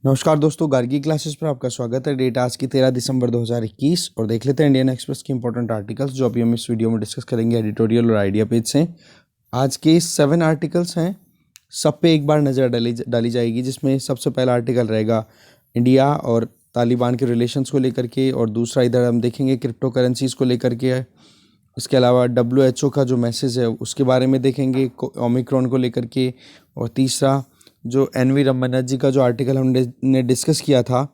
नमस्कार दोस्तों, गार्गी क्लासेस पर आपका स्वागत है। डेट आज की 13 दिसंबर 2021 और देख लेते हैं इंडियन एक्सप्रेस के इंपॉर्टेंट आर्टिकल्स जो अभी हम इस वीडियो में डिस्कस करेंगे एडिटोरियल और आइडिया पेज से। आज के 7 आर्टिकल्स हैं, सब पे एक बार नज़र डाली जाएगी, जिसमें सबसे पहला आर्टिकल रहेगा इंडिया और तालिबान के रिलेशंस को लेकर के, और दूसरा इधर हम देखेंगे क्रिप्टो करेंसीज़ को लेकर के है। इसके अलावा WHO का जो मैसेज है उसके बारे में देखेंगे, ओमिक्रॉन को लेकर के। और तीसरा जो एनवी रमन्ना जी का जो आर्टिकल हमने डिस्कस किया था,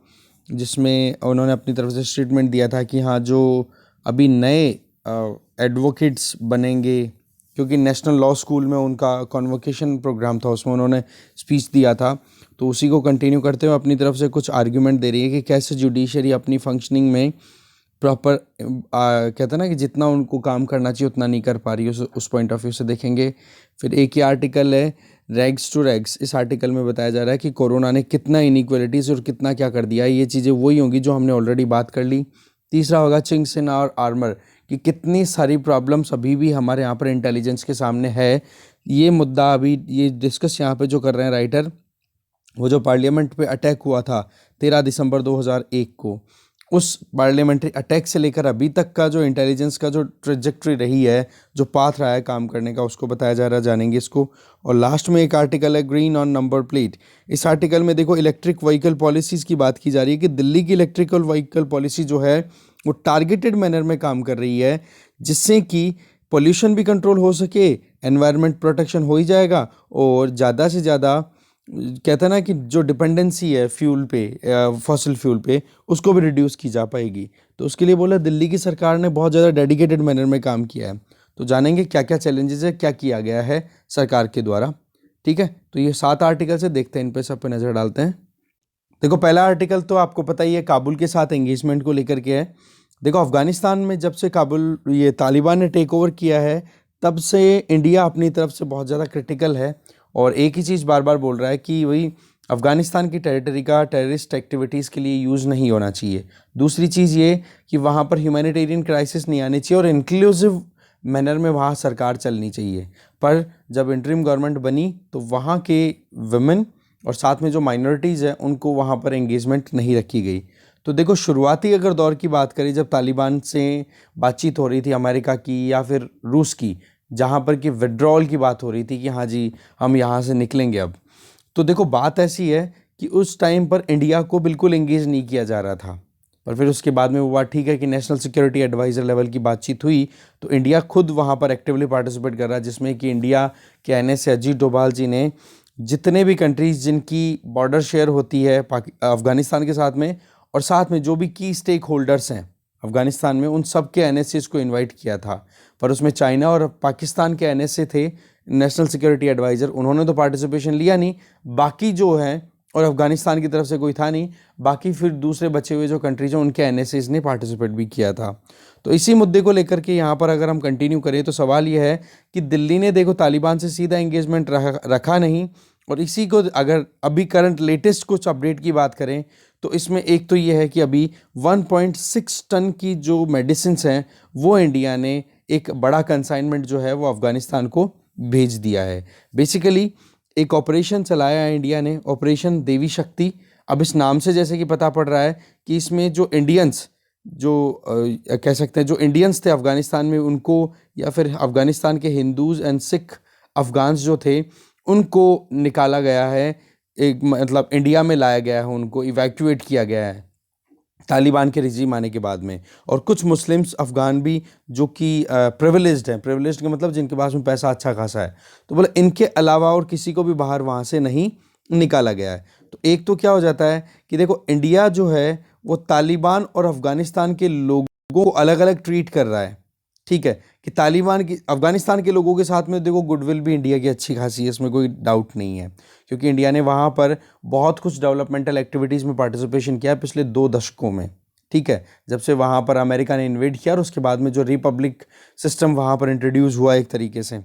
जिसमें उन्होंने अपनी तरफ से स्टेटमेंट दिया था कि हाँ, जो अभी नए एडवोकेट्स बनेंगे, क्योंकि नेशनल लॉ स्कूल में उनका कॉन्वोकेशन प्रोग्राम था, उसमें उन्होंने स्पीच दिया था, तो उसी को कंटिन्यू करते हुए अपनी तरफ से कुछ आर्ग्यूमेंट दे रही है कि कैसे जुडिशरी अपनी फंक्शनिंग में प्रॉपर कहते हैं ना कि जितना उनको काम करना चाहिए उतना नहीं कर पा रही है, उस पॉइंट ऑफ व्यू से देखेंगे। फिर एक ही आर्टिकल है रैग्स टू रैग्स। इस आर्टिकल में बताया जा रहा है कि कोरोना ने कितना इनइक्वालिटीज़ और कितना क्या कर दिया है। ये चीज़ें वही होंगी जो हमने ऑलरेडी बात कर ली। तीसरा होगा चिंग्स इन आवर आर्मर, कि कितनी सारी प्रॉब्लम्स अभी भी हमारे यहाँ पर इंटेलिजेंस के सामने है। ये मुद्दा अभी ये डिस्कस यहाँ पे जो कर रहे हैं राइटर, वो जो पार्लियामेंट पे अटैक हुआ था 13 दिसंबर 2001 को, उस पार्लियामेंट्री अटैक से लेकर अभी तक का जो इंटेलिजेंस का जो ट्रेजेक्ट्री रही है, जो पाथ रहा है काम करने का, उसको बताया जा रहा है, जानेंगे इसको। और लास्ट में एक आर्टिकल है ग्रीन ऑन नंबर प्लेट। इस आर्टिकल में देखो इलेक्ट्रिक व्हीकल पॉलिसीज़ की बात की जा रही है कि दिल्ली की इलेक्ट्रिकल व्हीकल पॉलिसी जो है वो टारगेटेड मैनर में काम कर रही है, जिससे कि पोल्यूशन भी कंट्रोल हो सके, एनवायरनमेंट प्रोटेक्शन हो ही जाएगा, और ज़्यादा से ज़्यादा कहते हैं ना कि जो डिपेंडेंसी है फ्यूल पे, फॉसिल फ्यूल पे, उसको भी रिड्यूस की जा पाएगी। तो उसके लिए बोला दिल्ली की सरकार ने बहुत ज़्यादा डेडिकेटेड मैनर में काम किया है। तो जानेंगे क्या क्या चैलेंजेस है, क्या किया गया है सरकार के द्वारा। ठीक है, तो ये 7 आर्टिकल से देखते हैं, इन पे सब पे नज़र डालते हैं। देखो पहला आर्टिकल तो आपको पता ही है, काबुल के साथ एंगेजमेंट को लेकर के है। देखो अफगानिस्तान में जब से काबुल ये तालिबान ने टेक ओवर किया है, तब से इंडिया अपनी तरफ से बहुत ज़्यादा क्रिटिकल है, और एक ही चीज़ बार बार बोल रहा है कि वही अफ़गानिस्तान की टेरिटरी का टेररिस्ट एक्टिविटीज़ के लिए यूज़ नहीं होना चाहिए। दूसरी चीज़ ये कि वहाँ पर ह्यूमैनिटेरियन क्राइसिस नहीं आनी चाहिए, और इंक्लूसिव मैनर में वहाँ सरकार चलनी चाहिए। पर जब इंटरिम गवर्नमेंट बनी तो वहाँ के वुमेन और साथ में जो माइनॉरिटीज़ हैं उनको वहाँ पर एंगेजमेंट नहीं रखी गई। तो देखो शुरुआती अगर दौर की बात करें, जब तालिबान से बातचीत हो रही थी अमेरिका की या फिर रूस की, जहाँ पर कि विड्रॉल की बात हो रही थी कि हाँ जी हम यहाँ से निकलेंगे अब, तो देखो बात ऐसी है कि उस टाइम पर इंडिया को बिल्कुल एंगेज नहीं किया जा रहा था। पर फिर उसके बाद में वो बात ठीक है कि नेशनल सिक्योरिटी एडवाइज़र लेवल की बातचीत हुई, तो इंडिया खुद वहाँ पर एक्टिवली पार्टिसिपेट कर रहा है, जिसमें कि इंडिया के NS अजीत डोभाल जी ने जितने भी कंट्रीज़ जिनकी बॉर्डर शेयर होती है अफ़गानिस्तान के साथ में जो भी की स्टेक होल्डर्स हैं अफ़गानिस्तान में, उन सब के NSAs को इनवाइट किया था। पर उसमें चाइना और पाकिस्तान के NSA थे, नेशनल सिक्योरिटी एडवाइज़र, उन्होंने तो पार्टिसिपेशन लिया नहीं। बाकी जो है, और अफ़गानिस्तान की तरफ से कोई था नहीं, बाकी फिर दूसरे बचे हुए जो कंट्रीज हैं उनके NSAs ने पार्टिसिपेट भी किया था। तो इसी मुद्दे को लेकर के यहाँ पर अगर हम कंटिन्यू करें तो सवाल ये है कि दिल्ली ने देखो तालिबान से सीधा एंगेजमेंट रखा नहीं। और इसी को अगर अभी करंट लेटेस्ट कुछ अपडेट की बात करें तो इसमें एक तो ये है कि अभी 1.6 टन की जो मेडिसिन हैं वो इंडिया ने एक बड़ा कंसाइनमेंट जो है वो अफ़गानिस्तान को भेज दिया है। बेसिकली एक ऑपरेशन चलाया है इंडिया ने, ऑपरेशन देवी शक्ति। अब इस नाम से जैसे कि पता पड़ रहा है कि इसमें जो इंडियंस कह सकते हैं जो इंडियंस थे अफ़गानिस्तान में, उनको या फिर अफ़गानिस्तान के हिंदूज़ एंड सिख अफ़गान्स जो थे उनको निकाला गया है, एक मतलब इंडिया में लाया गया है, उनको इवैक्यूएट किया गया है तालिबान के रिजीम आने के बाद में। और कुछ मुस्लिम्स अफ़गान भी जो कि प्रिविलेज्ड हैं, प्रिविलेज्ड का मतलब जिनके पास में पैसा अच्छा खासा है, तो बोले इनके अलावा और किसी को भी बाहर वहाँ से नहीं निकाला गया है। तो एक तो क्या हो जाता है कि देखो इंडिया जो है वो तालिबान और अफ़गानिस्तान के लोगों को अलग अलग ट्रीट कर रहा है। ठीक है कि तालिबान की अफ़गानिस्तान के लोगों के साथ में देखो गुडविल भी इंडिया की अच्छी खासी है, इसमें कोई डाउट नहीं है, क्योंकि इंडिया ने वहाँ पर बहुत कुछ डेवलपमेंटल एक्टिविटीज़ में पार्टिसिपेशन किया पिछले 2 दशकों में। ठीक है, जब से वहाँ पर अमेरिका ने इन्वेड किया और उसके बाद में जो रिपब्लिक सिस्टम वहाँ पर इंट्रोड्यूस हुआ एक तरीके से,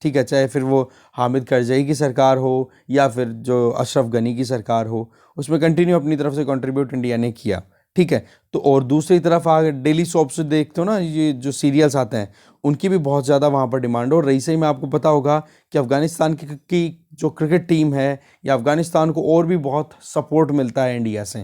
ठीक है, चाहे फिर वो हामिद करजई की सरकार हो या फिर जो अशरफ गनी की सरकार हो, उसमें कंटिन्यू अपनी तरफ से कंट्रीब्यूट इंडिया ने किया। ठीक है, तो और दूसरी तरफ अगर डेली सोप्स देखते हो ना, ये जो सीरियल्स आते हैं उनकी भी बहुत ज़्यादा वहाँ पर डिमांड हो रही। सही में आपको पता होगा कि अफ़गानिस्तान की जो क्रिकेट टीम है या अफगानिस्तान को और भी बहुत सपोर्ट मिलता है इंडिया से,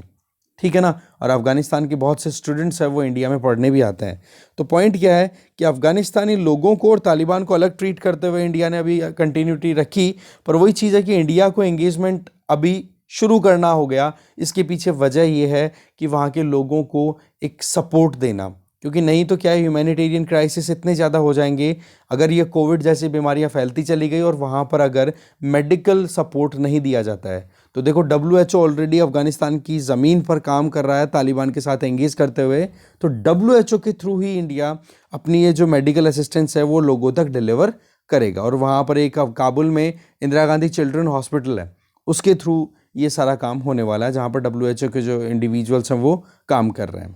ठीक है ना। और अफगानिस्तान के बहुत से स्टूडेंट्स हैं वो इंडिया में पढ़ने भी आते हैं। तो पॉइंट क्या है कि अफगानिस्तानी लोगों को और तालिबान को अलग ट्रीट करते हुए इंडिया ने अभी कंटिन्यूटी रखी, पर वही चीज़ है कि इंडिया को एंगेजमेंट अभी शुरू करना हो गया। इसके पीछे वजह यह है कि वहाँ के लोगों को एक सपोर्ट देना, क्योंकि नहीं तो क्या है, ह्यूमैनिटेरियन क्राइसिस इतने ज़्यादा हो जाएंगे अगर ये कोविड जैसी बीमारियां फैलती चली गई और वहाँ पर अगर मेडिकल सपोर्ट नहीं दिया जाता है। तो देखो WHO ऑलरेडी अफगानिस्तान की ज़मीन पर काम कर रहा है तालिबान के साथ एंगेज करते हुए, तो WHO के थ्रू ही इंडिया अपनी ये जो मेडिकल असिस्टेंस है वो लोगों तक डिलीवर करेगा। और वहाँ पर एक काबुल में इंदिरा गांधी चिल्ड्रन हॉस्पिटल है, उसके थ्रू ये सारा काम होने वाला है, जहाँ पर WHO के जो इंडिविजुअल्स हैं वो काम कर रहे हैं।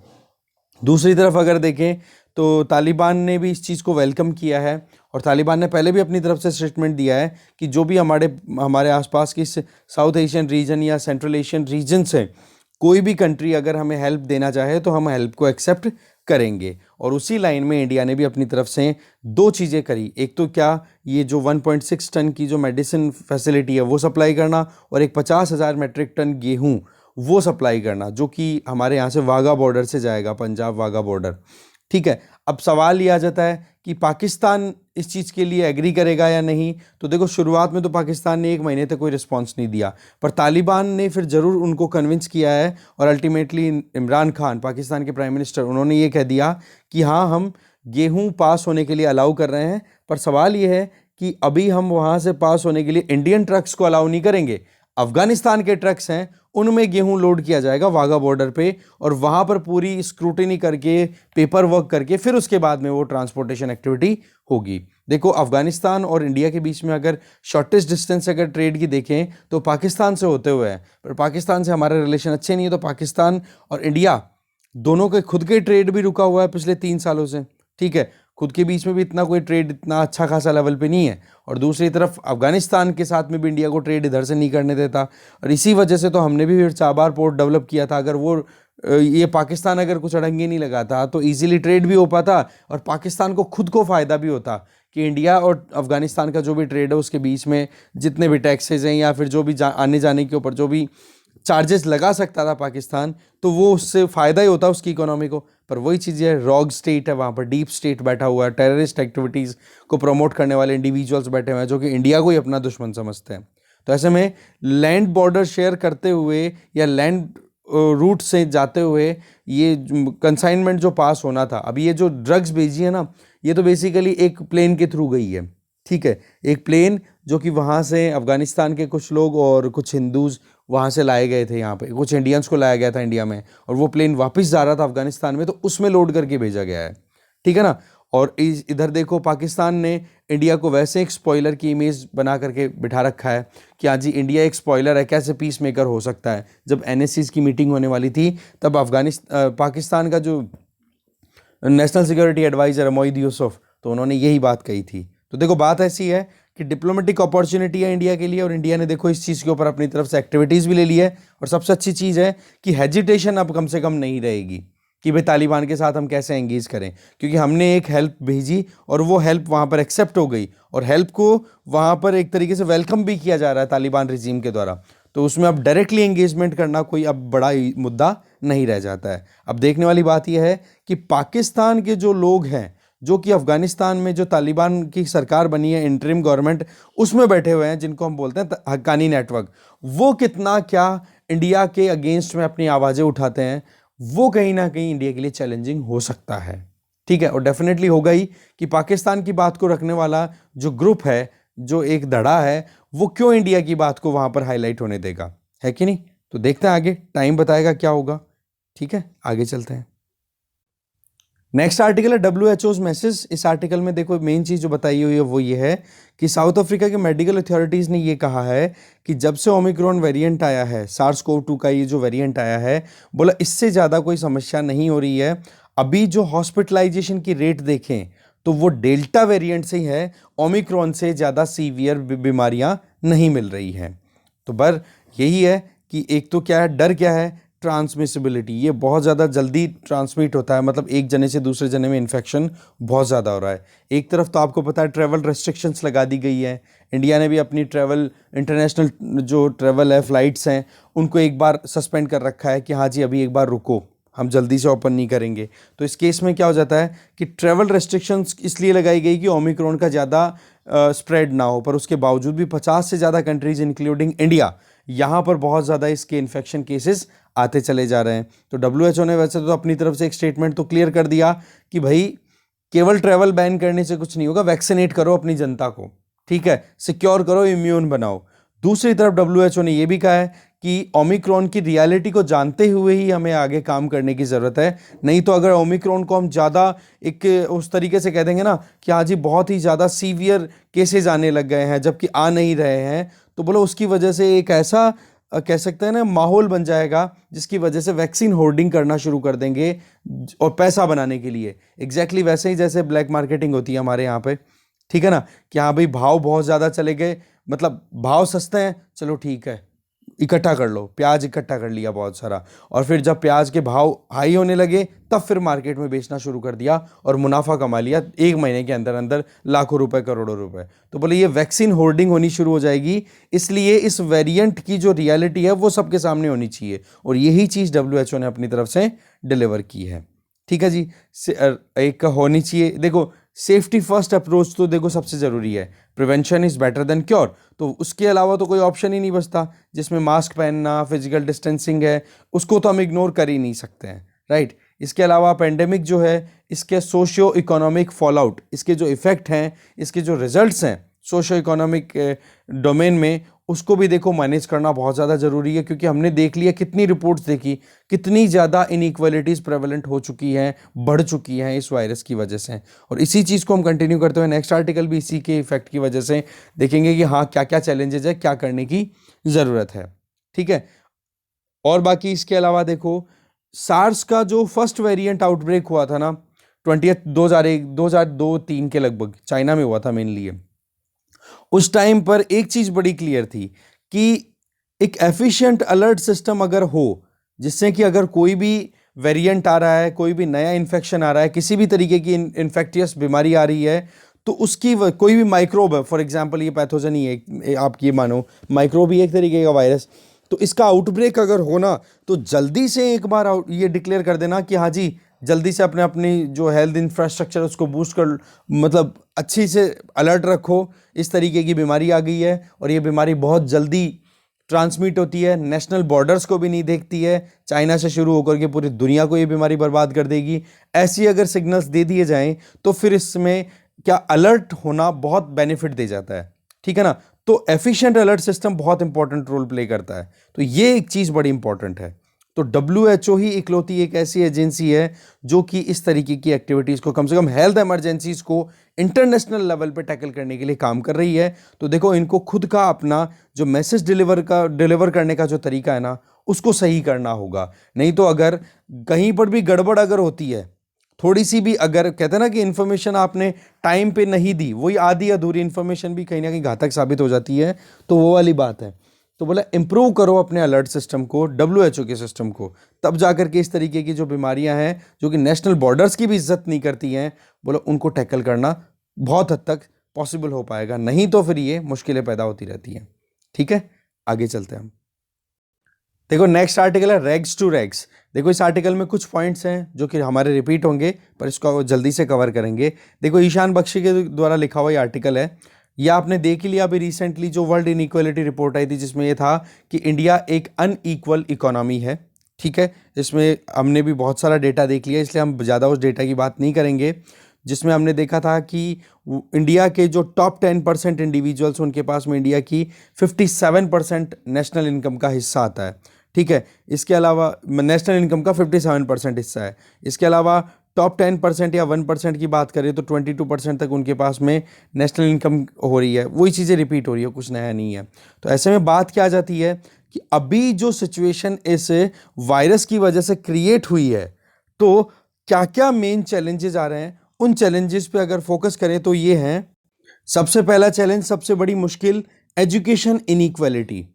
दूसरी तरफ अगर देखें तो तालिबान ने भी इस चीज़ को वेलकम किया है, और तालिबान ने पहले भी अपनी तरफ से स्टेटमेंट दिया है कि जो भी हमारे आसपास की साउथ एशियन रीजन या सेंट्रल एशियन रीजन से कोई भी कंट्री अगर हमें हेल्प देना चाहे तो हम हेल्प को एक्सेप्ट करेंगे। और उसी लाइन में इंडिया ने भी अपनी तरफ से दो चीज़ें करी, एक तो क्या, ये जो 1.6 टन की जो मेडिसिन फैसिलिटी है वो सप्लाई करना, और एक 50,000 मेट्रिक टन गेहूँ वो सप्लाई करना, जो कि हमारे यहाँ से वाघा बॉर्डर से जाएगा, पंजाब वाघा बॉर्डर, ठीक है। अब सवाल ये आ जाता है कि पाकिस्तान इस चीज़ के लिए एग्री करेगा या नहीं। तो देखो, शुरुआत में तो पाकिस्तान ने 1 महीने तक कोई रिस्पांस नहीं दिया, पर तालिबान ने फिर ज़रूर उनको कन्विंस किया है, और अल्टीमेटली इमरान खान, पाकिस्तान के प्राइम मिनिस्टर, उन्होंने ये कह दिया कि हाँ, हम गेहूं पास होने के लिए अलाउ कर रहे हैं, पर सवाल ये है कि अभी हम वहाँ से पास होने के लिए इंडियन ट्रक्स को अलाउ नहीं करेंगे। अफगानिस्तान के ट्रक्स हैं, उनमें गेहूं लोड किया जाएगा वाघा बॉर्डर पे, और वहाँ पर पूरी स्क्रूटिनी करके, पेपर वर्क करके, फिर उसके बाद में वो ट्रांसपोर्टेशन एक्टिविटी होगी। देखो, अफगानिस्तान और इंडिया के बीच में अगर शॉर्टेस्ट डिस्टेंस अगर ट्रेड की देखें तो पाकिस्तान से होते हुए है, पर पाकिस्तान से हमारे रिलेशन अच्छे नहीं है, तो पाकिस्तान और इंडिया दोनों के खुद के ट्रेड भी रुका हुआ है पिछले 3 सालों से, ठीक है। खुद के बीच में भी इतना कोई ट्रेड इतना अच्छा खासा लेवल पे नहीं है, और दूसरी तरफ अफगानिस्तान के साथ में भी इंडिया को ट्रेड इधर से नहीं करने देता, और इसी वजह से तो हमने भी फिर चाबार पोर्ट डेवलप किया था। अगर वो ये पाकिस्तान अगर कुछ अड़ंगे नहीं लगाता तो इजीली ट्रेड भी हो पाता, और पाकिस्तान को खुद को फ़ायदा भी होता कि इंडिया और अफगानिस्तान का जो भी ट्रेड है उसके बीच में जितने भी टैक्सेज हैं या फिर जो भी आने जाने के ऊपर जो भी चार्जेस लगा सकता था पाकिस्तान, तो वो उससे फ़ायदा ही होता उसकी इकोनॉमी को। पर वही चीज़ है, रॉग स्टेट है वहाँ पर, डीप स्टेट बैठा हुआ है, टेररिस्ट एक्टिविटीज़ को प्रमोट करने वाले इंडिविजुअल्स बैठे हुए हैं जो कि इंडिया को ही अपना दुश्मन समझते हैं। तो ऐसे में लैंड बॉर्डर शेयर करते हुए या लैंड रूट से जाते हुए ये कंसाइनमेंट जो पास होना था, अभी ये जो ड्रग्स भेजी है ना, ये तो बेसिकली एक प्लेन के थ्रू गई है, ठीक है। एक प्लेन जो कि वहाँ से अफगानिस्तान के कुछ लोग और कुछ हिंदूज़ वहाँ से लाए गए थे, यहाँ पे कुछ इंडियंस को लाया गया था इंडिया में, और वो प्लेन वापस जा रहा था अफगानिस्तान में, तो उसमें लोड करके भेजा गया है, ठीक है ना। और इधर देखो, पाकिस्तान ने इंडिया को वैसे एक स्पॉइलर की इमेज बना करके बिठा रखा है कि हाँ जी, इंडिया एक स्पॉइलर है, कैसे पीस मेकर हो सकता है। जब NSCs की मीटिंग होने वाली थी तब पाकिस्तान का जो नेशनल सिक्योरिटी एडवाइज़र है मोईद यूसुफ, तो उन्होंने यही बात कही थी। तो देखो, बात ऐसी है कि डिप्लोमेटिक अपॉर्चुनिटी है इंडिया के लिए, और इंडिया ने देखो इस चीज़ के ऊपर अपनी तरफ से एक्टिविटीज़ भी ले ली है। और सबसे अच्छी चीज़ है कि हेजिटेशन अब कम से कम नहीं रहेगी कि भाई तालिबान के साथ हम कैसे एंगेज करें, क्योंकि हमने एक हेल्प भेजी और वो हेल्प वहाँ पर एक्सेप्ट हो गई, और हेल्प को वहाँ पर एक तरीके से वेलकम भी किया जा रहा है तालिबान रिजीम के द्वारा। तो उसमें अब डायरेक्टली एंगेजमेंट करना कोई अब बड़ा मुद्दा नहीं रह जाता है। अब देखने वाली बात यह है कि पाकिस्तान के जो लोग हैं, जो कि अफगानिस्तान में जो तालिबान की सरकार बनी है, इंटरिम गवर्नमेंट, उसमें बैठे हुए हैं, जिनको हम बोलते हैं हक्कानी नेटवर्क, वो कितना क्या इंडिया के अगेंस्ट में अपनी आवाज़ें उठाते हैं, वो कहीं ना कहीं इंडिया के लिए चैलेंजिंग हो सकता है, ठीक है। और डेफिनेटली होगा ही कि पाकिस्तान की बात को रखने वाला जो ग्रुप है, जो एक धड़ा है, वो क्यों इंडिया की बात को वहाँ पर हाईलाइट होने देगा, है कि नहीं। तो देखते हैं आगे, टाइम बताएगा क्या होगा, ठीक है। आगे चलते हैं। नेक्स्ट आर्टिकल है WHO's मैसेज। इस आर्टिकल में देखो, मेन चीज़ जो बताई हुई है वो ये है कि साउथ अफ्रीका के मेडिकल अथॉरिटीज़ ने ये कहा है कि जब से ओमिक्रॉन वेरिएंट आया है, SARS-CoV-2 का ये जो वेरिएंट आया है, बोला इससे ज़्यादा कोई समस्या नहीं हो रही है। अभी जो हॉस्पिटलाइजेशन की रेट देखें तो वो डेल्टा वेरिएंट से ही है, ओमिक्रॉन से ज़्यादा सीवियर बीमारियाँ नहीं मिल रही हैं। तो बर यही है कि एक तो क्या है, डर क्या है, ट्रांसमिसिबिलिटी, ये बहुत ज़्यादा जल्दी ट्रांसमिट होता है, मतलब एक जने से दूसरे जने में इन्फेक्शन बहुत ज़्यादा हो रहा है। एक तरफ तो आपको पता है ट्रैवल रेस्ट्रिक्शंस लगा दी गई है, इंडिया ने भी अपनी ट्रैवल इंटरनेशनल जो ट्रैवल है, फ्लाइट्स हैं, उनको एक बार सस्पेंड कर रखा है कि हाँ जी अभी एक बार रुको, हम जल्दी से ओपन नहीं करेंगे। तो इस केस में क्या हो जाता है कि ट्रैवल रेस्ट्रिक्शंस इसलिए लगाई गई कि ओमिक्रॉन का ज़्यादा स्प्रेड ना हो, पर उसके बावजूद भी 50 से ज़्यादा कंट्रीज इंक्लूडिंग इंडिया, यहाँ पर बहुत ज़्यादा इसके इन्फेक्शन केसेस आते चले जा रहे हैं। तो डब्ल्यूएचओ ने वैसे तो अपनी तरफ से एक स्टेटमेंट तो क्लियर कर दिया कि भाई केवल ट्रैवल बैन करने से कुछ नहीं होगा, वैक्सीनेट करो अपनी जनता को, ठीक है, सिक्योर करो, इम्यून बनाओ। दूसरी तरफ डब्ल्यूएचओ ने यह भी कहा है कि ओमिक्रॉन की रियलिटी को जानते हुए ही हमें आगे काम करने की ज़रूरत है। नहीं तो अगर ओमिक्रॉन को हम ज़्यादा एक उस तरीके से कह देंगे ना कि हाँ जी बहुत ही ज़्यादा सीवियर केसेस आने लग गए हैं जबकि आ नहीं रहे हैं, तो बोलो उसकी वजह से एक ऐसा कह सकते हैं ना माहौल बन जाएगा जिसकी वजह से वैक्सीन होर्डिंग करना शुरू कर देंगे और पैसा बनाने के लिए। एग्जैक्टली वैसे ही जैसे ब्लैक मार्केटिंग होती है हमारे यहाँ पे, ठीक है ना, कि हाँ भाई भाव बहुत ज़्यादा चले गए, मतलब भाव सस्ते हैं, चलो ठीक है इकट्ठा कर लो, प्याज इकट्ठा कर लिया बहुत सारा, और फिर जब प्याज के भाव हाई होने लगे तब फिर मार्केट में बेचना शुरू कर दिया और मुनाफा कमा लिया एक महीने के अंदर अंदर लाखों रुपए, करोड़ों रुपए। तो बोले ये वैक्सीन होर्डिंग होनी शुरू हो जाएगी, इसलिए इस वेरिएंट की जो रियलिटी है वो सबके सामने होनी चाहिए, और यही चीज़ डब्ल्यूएचओ ने अपनी तरफ से डिलीवर की है। ठीक है जी, एक होनी चाहिए, देखो सेफ्टी फर्स्ट अप्रोच तो देखो सबसे ज़रूरी है, prevention is better than cure, तो उसके अलावा तो कोई ऑप्शन ही नहीं बचता, जिसमें मास्क पहनना, फिजिकल डिस्टेंसिंग है, उसको तो हम इग्नोर कर ही नहीं सकते हैं, राइट। इसके अलावा पेंडेमिक जो है इसके सोशियो इकोनॉमिक फॉलआउट, इसके जो इफ़ेक्ट हैं, इसके जो रिजल्ट्स हैं सोशियो इकोनॉमिक डोमेन में, उसको भी देखो मैनेज करना बहुत ज़्यादा ज़रूरी है, क्योंकि हमने देख लिया, कितनी रिपोर्ट्स देखी, कितनी ज़्यादा इनइक्वालिटीज़ प्रेवलेंट हो चुकी हैं, बढ़ चुकी हैं इस वायरस की वजह से। और इसी चीज़ को हम कंटिन्यू करते हुए नेक्स्ट आर्टिकल भी इसी के इफेक्ट की वजह से देखेंगे कि हाँ क्या क्या चैलेंजेस है, क्या करने की ज़रूरत है, ठीक है। और बाकी इसके अलावा देखो सार्स का जो फर्स्ट वेरिएंट आउटब्रेक हुआ था ना 2002-3 के लगभग, चाइना में हुआ था मेनली। उस टाइम पर एक चीज बड़ी क्लियर थी कि एक एफिशिएंट अलर्ट सिस्टम अगर हो, जिससे कि अगर कोई भी वेरिएंट आ रहा है, कोई भी नया इन्फेक्शन आ रहा है, किसी भी तरीके की इन्फेक्टियस बीमारी आ रही है, तो उसकी कोई भी माइक्रोब है, फॉर एग्जांपल ये पैथोजन ही है, आप ये मानो माइक्रोब ही एक तरीके का वायरस, तो इसका आउटब्रेक अगर होना तो जल्दी से एक बार ये डिक्लेयर कर देना कि हाँ जी जल्दी से अपने अपनी जो हेल्थ इंफ्रास्ट्रक्चर उसको बूस्ट कर, मतलब अच्छी से अलर्ट रखो, इस तरीके की बीमारी आ गई है और ये बीमारी बहुत जल्दी ट्रांसमिट होती है, नेशनल बॉर्डर्स को भी नहीं देखती है, चाइना से शुरू होकर के पूरी दुनिया को ये बीमारी बर्बाद कर देगी। ऐसी अगर सिग्नल्स दे दिए जाएं तो फिर इसमें क्या अलर्ट होना बहुत बेनिफिट दे जाता है, ठीक है ना। तो एफिशिएंट अलर्ट सिस्टम बहुत इंपॉर्टेंट रोल प्ले करता है, तो ये एक चीज़ बड़ी इंपॉर्टेंट है। तो डब्ल्यूएचओ ही इकलौती एक ऐसी एजेंसी है जो कि इस तरीके की एक्टिविटीज़ को, कम से कम हेल्थ इमरजेंसीज को इंटरनेशनल लेवल पे टैकल करने के लिए काम कर रही है। तो देखो इनको खुद का अपना जो मैसेज डिलीवर करने का जो तरीका है ना, उसको सही करना होगा। नहीं तो अगर कहीं पर भी गड़बड़ अगर होती है, थोड़ी सी भी, अगर कहते हैं ना कि इन्फॉर्मेशन आपने टाइम पे नहीं दी, वही आधी अधूरी इन्फॉर्मेशन भी कहीं ना कहीं घातक साबित हो जाती है, तो वो वाली बात है। तो बोला इंप्रूव करो अपने अलर्ट सिस्टम को, डब्ल्यूएचओ के सिस्टम को, तब जाकर के इस तरीके की जो बीमारियां हैं जो कि नेशनल बॉर्डर्स की भी इज्जत नहीं करती हैं, बोला उनको टैकल करना बहुत हद तक पॉसिबल हो पाएगा, नहीं तो फिर ये मुश्किलें पैदा होती रहती हैं। ठीक है, आगे चलते हैं हम। देखो नेक्स्ट आर्टिकल है रैग्स टू रैग्स। देखो इस आर्टिकल में कुछ पॉइंट्स हैं जो कि हमारे रिपीट होंगे, पर इसको जल्दी से कवर करेंगे। देखो ईशान बख्शी के द्वारा लिखा हुआ ये आर्टिकल है, ये आपने देख ही लिया अभी रिसेंटली जो वर्ल्ड इनइक्वालिटी रिपोर्ट आई थी, जिसमें ये था कि इंडिया एक अनइक्वल इकोनॉमी है, ठीक है। इसमें हमने भी बहुत सारा डेटा देख लिया, इसलिए हम ज़्यादा उस डेटा की बात नहीं करेंगे, जिसमें हमने देखा था कि इंडिया के जो टॉप 10% इंडिविजुअल्स, उनके पास में इंडिया की 57% नेशनल इनकम का हिस्सा आता है, ठीक है। इसके अलावा नेशनल इनकम का 57% हिस्सा है। इसके अलावा टॉप 10% या 1% की बात करें तो 22% तक उनके पास में नेशनल इनकम हो रही है। वही चीज़ें रिपीट हो रही है, कुछ नया नहीं है। तो ऐसे में बात क्या आ जाती है कि अभी जो सिचुएशन इस वायरस की वजह से क्रिएट हुई है, तो क्या क्या मेन चैलेंजेस आ रहे हैं, उन चैलेंजेस पे अगर फोकस करें तो ये हैं। सबसे पहला चैलेंज, सबसे बड़ी मुश्किल, एजुकेशन इनइक्वालिटी।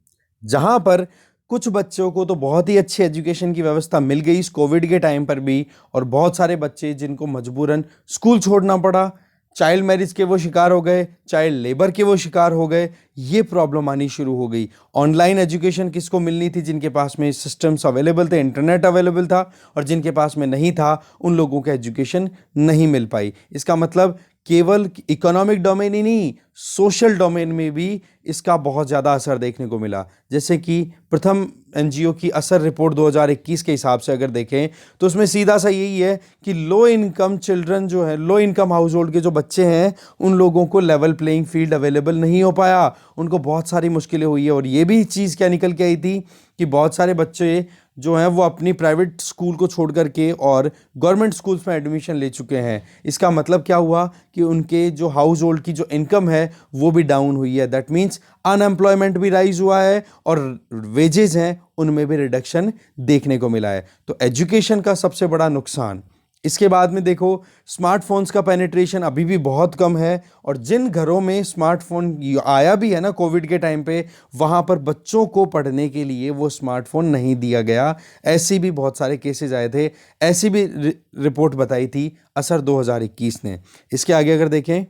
जहाँ पर कुछ बच्चों को तो बहुत ही अच्छी एजुकेशन की व्यवस्था मिल गई इस कोविड के टाइम पर भी, और बहुत सारे बच्चे जिनको मजबूरन स्कूल छोड़ना पड़ा, चाइल्ड मैरिज के वो शिकार हो गए, चाइल्ड लेबर के वो शिकार हो गए, ये प्रॉब्लम आनी शुरू हो गई। ऑनलाइन एजुकेशन किसको मिलनी थी? जिनके पास में सिस्टम्स अवेलेबल थे, इंटरनेट अवेलेबल था, और जिनके पास में नहीं था उन लोगों को एजुकेशन नहीं मिल पाई। इसका मतलब केवल इकोनॉमिक डोमेन ही नहीं, सोशल डोमेन में भी इसका बहुत ज़्यादा असर देखने को मिला। जैसे कि प्रथम एनजीओ की असर रिपोर्ट 2021 के हिसाब से अगर देखें तो उसमें सीधा सा यही है कि लो इनकम चिल्ड्रन जो है, लो इनकम हाउस होल्ड के जो बच्चे हैं, उन लोगों को लेवल प्लेइंग फील्ड अवेलेबल नहीं हो पाया, उनको बहुत सारी मुश्किलें हुई है। और ये भी चीज़ क्या निकल के आई थी कि बहुत सारे बच्चे जो हैं वो अपनी प्राइवेट स्कूल को छोड़ करके और गवर्नमेंट स्कूल्स में एडमिशन ले चुके हैं। इसका मतलब क्या हुआ कि उनके जो हाउस होल्ड की जो इनकम है वो भी डाउन हुई है। दैट मीन्स अनएम्प्लॉयमेंट भी राइज हुआ है और वेजेस हैं उनमें भी रिडक्शन देखने को मिला है। तो एजुकेशन का सबसे बड़ा नुकसान। इसके बाद में देखो, स्मार्टफोन्स का पेनिट्रेशन अभी भी बहुत कम है, और जिन घरों में स्मार्टफोन आया भी है ना कोविड के टाइम पे, वहाँ पर बच्चों को पढ़ने के लिए वो स्मार्टफोन नहीं दिया गया। ऐसे भी बहुत सारे केसेस आए थे, ऐसी भी रिपोर्ट बताई थी असर 2021 ने। इसके आगे अगर देखें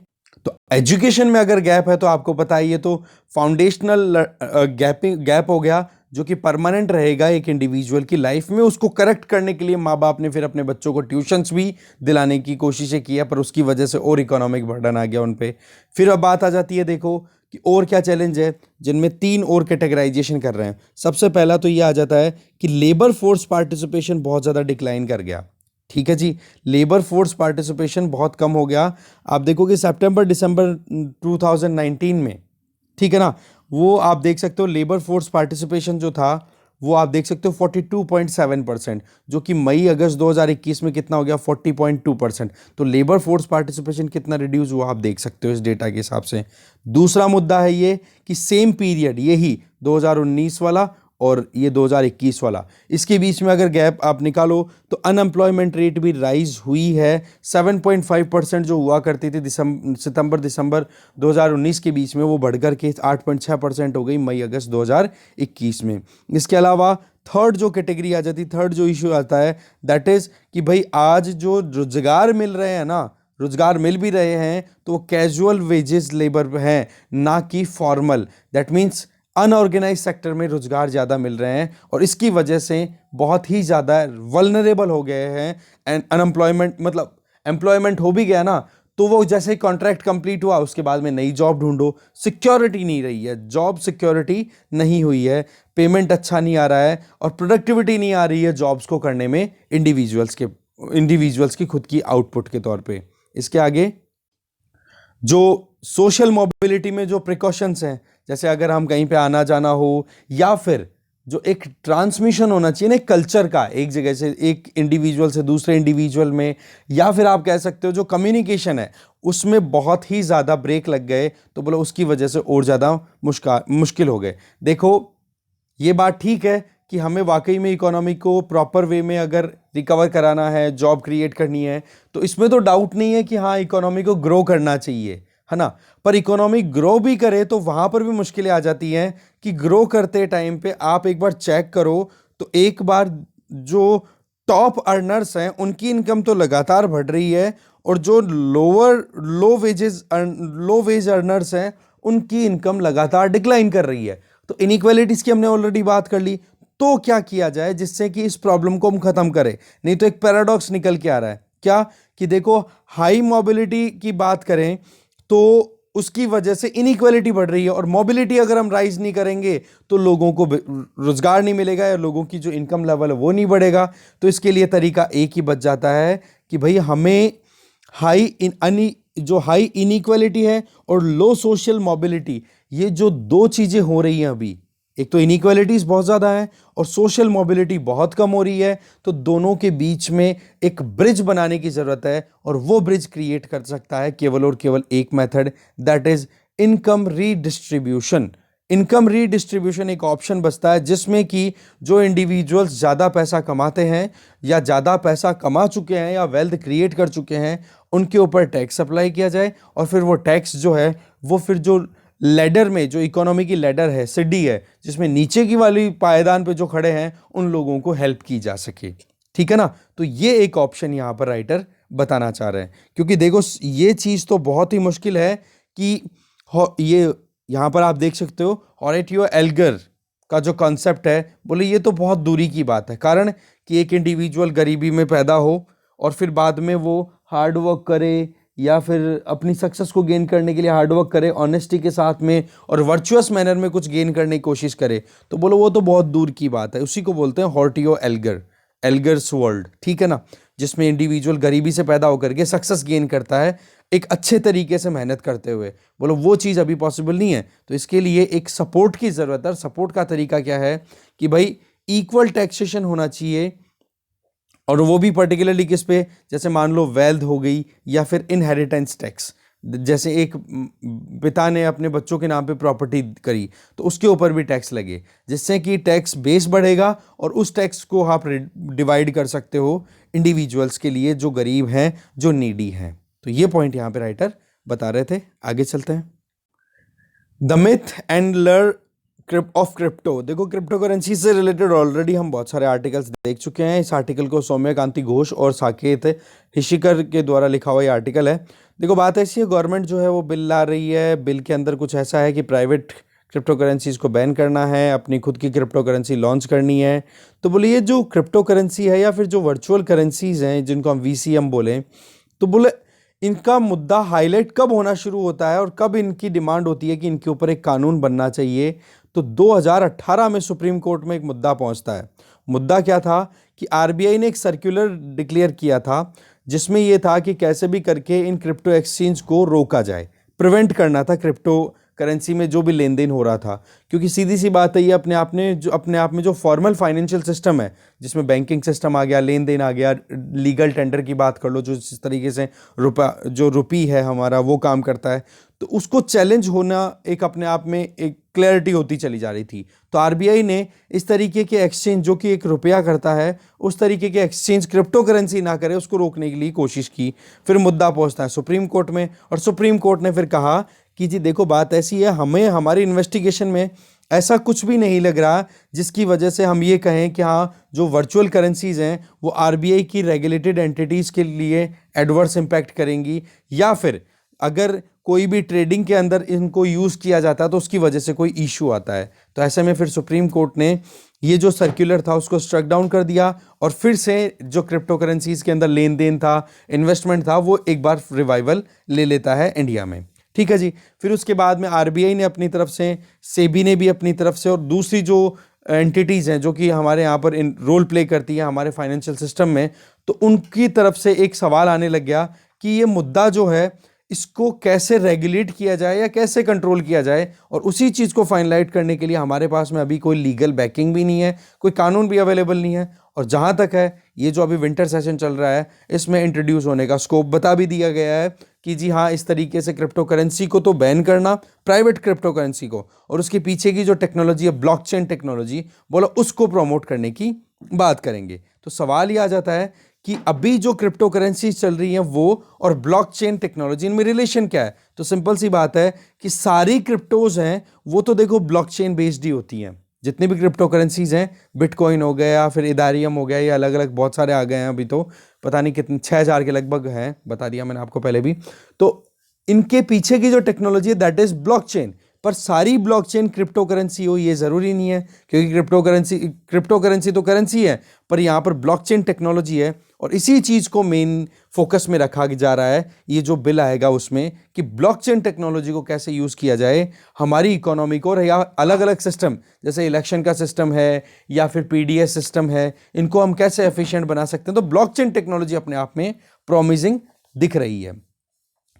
तो एजुकेशन में अगर गैप है तो आपको पता ही है, तो फाउंडेशनल गैप हो गया जो कि परमानेंट रहेगा एक इंडिविजुअल की लाइफ में। उसको करेक्ट करने के लिए माँ बाप ने फिर अपने बच्चों को ट्यूशन्स भी दिलाने की कोशिशें की है, पर उसकी वजह से और इकोनॉमिक बर्डन आ गया उन पे। फिर अब बात आ जाती है, देखो कि और क्या चैलेंज है, जिनमें 3 और कैटेगराइजेशन कर रहे हैं। सबसे पहला तो ये आ जाता है कि लेबर फोर्स पार्टिसिपेशन बहुत ज़्यादा डिक्लाइन कर गया। ठीक है जी, लेबर फोर्स पार्टिसिपेशन बहुत कम हो गया। आप देखो कि सितंबर दिसंबर 2019 में, ठीक है ना, वो आप देख सकते हो लेबर फोर्स पार्टिसिपेशन जो था वो आप देख सकते हो 42.7%, जो कि मई अगस्त 2021 में कितना हो गया 40.2%। तो लेबर फोर्स पार्टिसिपेशन कितना रिड्यूस हुआ आप देख सकते हो इस डेटा के हिसाब से। दूसरा मुद्दा है ये कि सेम पीरियड, यही 2019 वाला और ये 2021 वाला, इसके बीच में अगर गैप आप निकालो तो अनएम्प्लॉयमेंट रेट भी राइज हुई है। 7.5% जो हुआ करती थी सितंबर दिसंबर 2019 के बीच में, वो बढ़कर के 8.6% हो गई मई अगस्त 2021 में। इसके अलावा थर्ड जो कैटेगरी आ जाती, थर्ड जो इशू आता है, दैट इज़ कि भाई आज जो रोजगार मिल रहे हैं ना, रोजगार मिल भी रहे हैं तो वो वेजेस लेबर हैं, ना कि formal. That means unorganised sector में रोजगार ज़्यादा मिल रहे हैं, और इसकी वजह से बहुत ही ज़्यादा वल्नरेबल हो गए हैं। एंड अनएम्प्लॉयमेंट, मतलब एम्प्लॉयमेंट हो भी गया ना तो वो जैसे ही कॉन्ट्रैक्ट कंप्लीट हुआ उसके बाद में नई जॉब ढूंढो, सिक्योरिटी नहीं रही है, जॉब सिक्योरिटी नहीं हुई है, पेमेंट अच्छा नहीं आ रहा है, और प्रोडक्टिविटी नहीं आ रही है जॉब्स को करने में इंडिविजुअल्स की खुद की आउटपुट के तौर पे। इसके आगे जो सोशल मोबिलिटी में जो प्रिकॉशंस हैं, जैसे अगर हम कहीं पे आना जाना हो, या फिर जो एक ट्रांसमिशन होना चाहिए ना कल्चर का, एक जगह से एक इंडिविजुअल से दूसरे इंडिविजुअल में, या फिर आप कह सकते हो जो कम्युनिकेशन है उसमें बहुत ही ज़्यादा ब्रेक लग गए, तो बोलो उसकी वजह से और ज़्यादा मुश्किल हो गए। देखो ये बात ठीक है कि हमें वाकई में इकोनॉमी को प्रॉपर वे में अगर रिकवर कराना है, जॉब क्रिएट करनी है, तो इसमें तो डाउट नहीं है कि हाँ इकोनॉमी को ग्रो करना चाहिए, है ना। पर इकोनॉमी ग्रो भी करे तो वहाँ पर भी मुश्किलें आ जाती हैं कि ग्रो करते टाइम पे आप एक बार चेक करो तो एक बार जो टॉप अर्नर्स हैं उनकी इनकम तो लगातार बढ़ रही है, और जो लो वेज अर्नर्स हैं उनकी इनकम लगातार डिक्लाइन कर रही है। तो इनइक्वालिटीज़ की हमने ऑलरेडी बात कर ली। तो क्या किया जाए जिससे कि इस प्रॉब्लम को हम खत्म करें? नहीं तो एक पैराडॉक्स निकल के आ रहा है क्या कि देखो हाई मोबिलिटी की बात करें तो उसकी वजह से इनइक्वालिटी बढ़ रही है, और मोबिलिटी अगर हम राइज नहीं करेंगे तो लोगों को रोजगार नहीं मिलेगा या लोगों की जो इनकम लेवल है वो नहीं बढ़ेगा। तो इसके लिए तरीका एक ही बच जाता है कि भाई हमें जो हाई इनइक्वालिटी है और लो सोशल मोबिलिटी, ये जो दो चीजें हो रही हैं अभी, एक तो इनइक्वालिटीज बहुत ज़्यादा है और सोशल मोबिलिटी बहुत कम हो रही है, तो दोनों के बीच में एक ब्रिज बनाने की ज़रूरत है, और वो ब्रिज क्रिएट कर सकता है केवल और केवल एक method, that is income redistribution. Income redistribution एक ऑप्शन बचता है जिसमें कि जो इंडिविजुअल्स ज़्यादा पैसा कमाते हैं या ज़्यादा पैसा कमा चुके हैं या वेल्थ क्रिएट कर चुके हैं, उनके ऊपर टैक्स अप्लाई किया जाए, और फिर वो टैक्स जो है वो फिर जो लेडर में, जो इकोनॉमी की लेडर है, सीढ़ी है, जिसमें नीचे की वाली पायदान पे जो खड़े हैं उन लोगों को हेल्प की जा सके। ठीक है ना। तो ये एक ऑप्शन यहाँ पर राइटर बताना चाह रहे हैं, क्योंकि देखो ये चीज तो बहुत ही मुश्किल है कि ये यहाँ पर आप देख सकते हो हॉरेटियो एल्गर का जो कॉन्सेप्ट है, बोले ये तो बहुत दूरी की बात है। कारण कि एक इंडिविजुअल गरीबी में पैदा हो और फिर बाद में वो हार्ड वर्क करे या फिर अपनी सक्सेस को गेन करने के लिए हार्ड वर्क करे ऑनेस्टी के साथ में और वर्चुअस मैनर में कुछ गेन करने की कोशिश करे, तो बोलो वो तो बहुत दूर की बात है। उसी को बोलते हैं हॉर्टियो एल्गर, एल्गर्स वर्ल्ड। ठीक है ना, जिसमें इंडिविजुअल गरीबी से पैदा होकर के सक्सेस गेन करता है एक अच्छे तरीके से मेहनत करते हुए। बोलो वो चीज़ अभी पॉसिबल नहीं है, तो इसके लिए एक सपोर्ट की ज़रूरत है। सपोर्ट का तरीका क्या है कि भाई इक्वल टैक्सेशन होना चाहिए, और वो भी पर्टिकुलरली किस पे, जैसे मान लो वेल्थ हो गई या फिर इनहेरिटेंस टैक्स। जैसे एक पिता ने अपने बच्चों के नाम पे प्रॉपर्टी करी तो उसके ऊपर भी टैक्स लगे, जिससे कि टैक्स बेस बढ़ेगा और उस टैक्स को आप डिवाइड कर सकते हो इंडिविजुअल्स के लिए जो गरीब हैं, जो नीडी हैं। तो ये पॉइंट यहाँ पे राइटर बता रहे थे। आगे चलते हैं। द मिथ एंड लर ऑफ क्रिप्टो। देखो क्रिप्टो करेंसी से रिलेटेड ऑलरेडी हम बहुत सारे आर्टिकल्स देख चुके हैं। इस आर्टिकल को सौम्यकांति घोष और साकेत हिशिकर के द्वारा लिखा हुआ ये आर्टिकल है। देखो बात ऐसी है, गवर्नमेंट जो है वो बिल ला रही है। बिल के अंदर कुछ ऐसा है कि प्राइवेट क्रिप्टो करेंसीज को बैन करना है, अपनी खुद की क्रिप्टो करेंसी लॉन्च करनी है। तो बोले ये जो क्रिप्टो करेंसी है या फिर जो वर्चुअल करेंसीज हैं जिनको हम VCM बोले, तो बोले इनका मुद्दा हाईलाइट कब होना शुरू होता है और कब इनकी डिमांड होती है कि इनके ऊपर एक कानून बनना चाहिए। तो 2018 में सुप्रीम कोर्ट में एक मुद्दा पहुंचता है। मुद्दा क्या था कि RBI ने एक सर्कुलर डिक्लेयर किया था जिसमें यह था कि कैसे भी करके इन क्रिप्टो एक्सचेंज को रोका जाए, प्रिवेंट करना था क्रिप्टो करेंसी में जो भी लेन देन हो रहा था। क्योंकि सीधी सी बात है, ये अपने आप में जो फॉर्मल फाइनेंशियल सिस्टम है, जिसमें बैंकिंग सिस्टम आ गया, लेन देन आ गया, लीगल टेंडर की बात कर लो, जो जिस तरीके से रुपी है हमारा वो काम करता है, तो उसको चैलेंज होना एक अपने आप में एक क्लैरिटी होती चली जा रही थी। तो RBI ने इस तरीके के एक्सचेंज जो कि एक रुपया करता है, उस तरीके के एक्सचेंज क्रिप्टो करेंसी ना करे, उसको रोकने के लिए कोशिश की। फिर मुद्दा पहुंचता है सुप्रीम कोर्ट में और सुप्रीम कोर्ट ने फिर कहा कि जी देखो बात ऐसी है, हमें हमारी इन्वेस्टिगेशन में ऐसा कुछ भी नहीं लग रहा जिसकी वजह से हम ये कहें कि हाँ जो वर्चुअल करेंसीज हैं वो RBI की रेगुलेटेड एंटिटीज़ के लिए एडवर्स इम्पैक्ट करेंगी, या फिर अगर कोई भी ट्रेडिंग के अंदर इनको यूज़ किया जाता है तो उसकी वजह से कोई इशू आता है। तो ऐसे में फिर सुप्रीम कोर्ट ने ये जो सर्कुलर था उसको स्ट्रक डाउन कर दिया और फिर से जो क्रिप्टो करेंसीज के अंदर लेन देन था, इन्वेस्टमेंट था, वो एक बार रिवाइवल ले लेता है इंडिया में। ठीक है जी। फिर उसके बाद में RBI ने अपनी तरफ से, सेबी ने भी अपनी तरफ से, और दूसरी जो एंटिटीज़ हैं जो कि हमारे यहाँ पर रोल प्ले करती है हमारे फाइनेंशियल सिस्टम में, तो उनकी तरफ से एक सवाल आने लग गया कि ये मुद्दा जो है इसको कैसे रेगुलेट किया जाए या कैसे कंट्रोल किया जाए। और उसी चीज़ को फाइनलाइट करने के लिए हमारे पास में अभी कोई लीगल बैकिंग भी नहीं है, कोई कानून भी अवेलेबल नहीं है। और जहाँ तक है ये जो अभी विंटर सेशन चल रहा है इसमें इंट्रोड्यूस होने का स्कोप बता भी दिया गया है कि जी हाँ इस तरीके से क्रिप्टो करेंसी को तो बैन करना, प्राइवेट क्रिप्टो करेंसी को, और उसके पीछे की जो टेक्नोलॉजी है ब्लॉकचेन टेक्नोलॉजी, बोला उसको प्रमोट करने की बात करेंगे। तो सवाल ये आ जाता है कि अभी जो क्रिप्टो करेंसी चल रही हैं वो और ब्लॉकचेन टेक्नोलॉजी, इनमें रिलेशन क्या है। तो सिंपल सी बात है कि सारी क्रिप्टोज हैं वो तो देखो ब्लॉकचेन बेस्ड ही होती हैं। जितनी भी क्रिप्टो करेंसीज हैं, बिटकॉइन हो गया, फिर इथेरियम हो गया, ये अलग अलग बहुत सारे आ गए हैं, अभी तो पता नहीं कितने 6000 के लगभग हैं, बता दिया मैंने आपको पहले भी। तो इनके पीछे की जो टेक्नोलॉजी है दैट इज ब्लॉकचेन। पर सारी ब्लॉकचेन क्रिप्टो करेंसी हो ये ज़रूरी नहीं है, क्योंकि क्रिप्टो करेंसी तो करेंसी है, पर यहाँ पर ब्लॉकचेन टेक्नोलॉजी है। और इसी चीज़ को मेन फोकस में रखा जा रहा है ये जो बिल आएगा उसमें, कि ब्लॉकचेन टेक्नोलॉजी को कैसे यूज़ किया जाए हमारी इकोनॉमी को, या अलग अलग सिस्टम जैसे इलेक्शन का सिस्टम है या फिर PDS सिस्टम है, इनको हम कैसे एफिशिएंट बना सकते हैं। तो ब्लॉकचेन टेक्नोलॉजी अपने आप में प्रॉमिसिंग दिख रही है।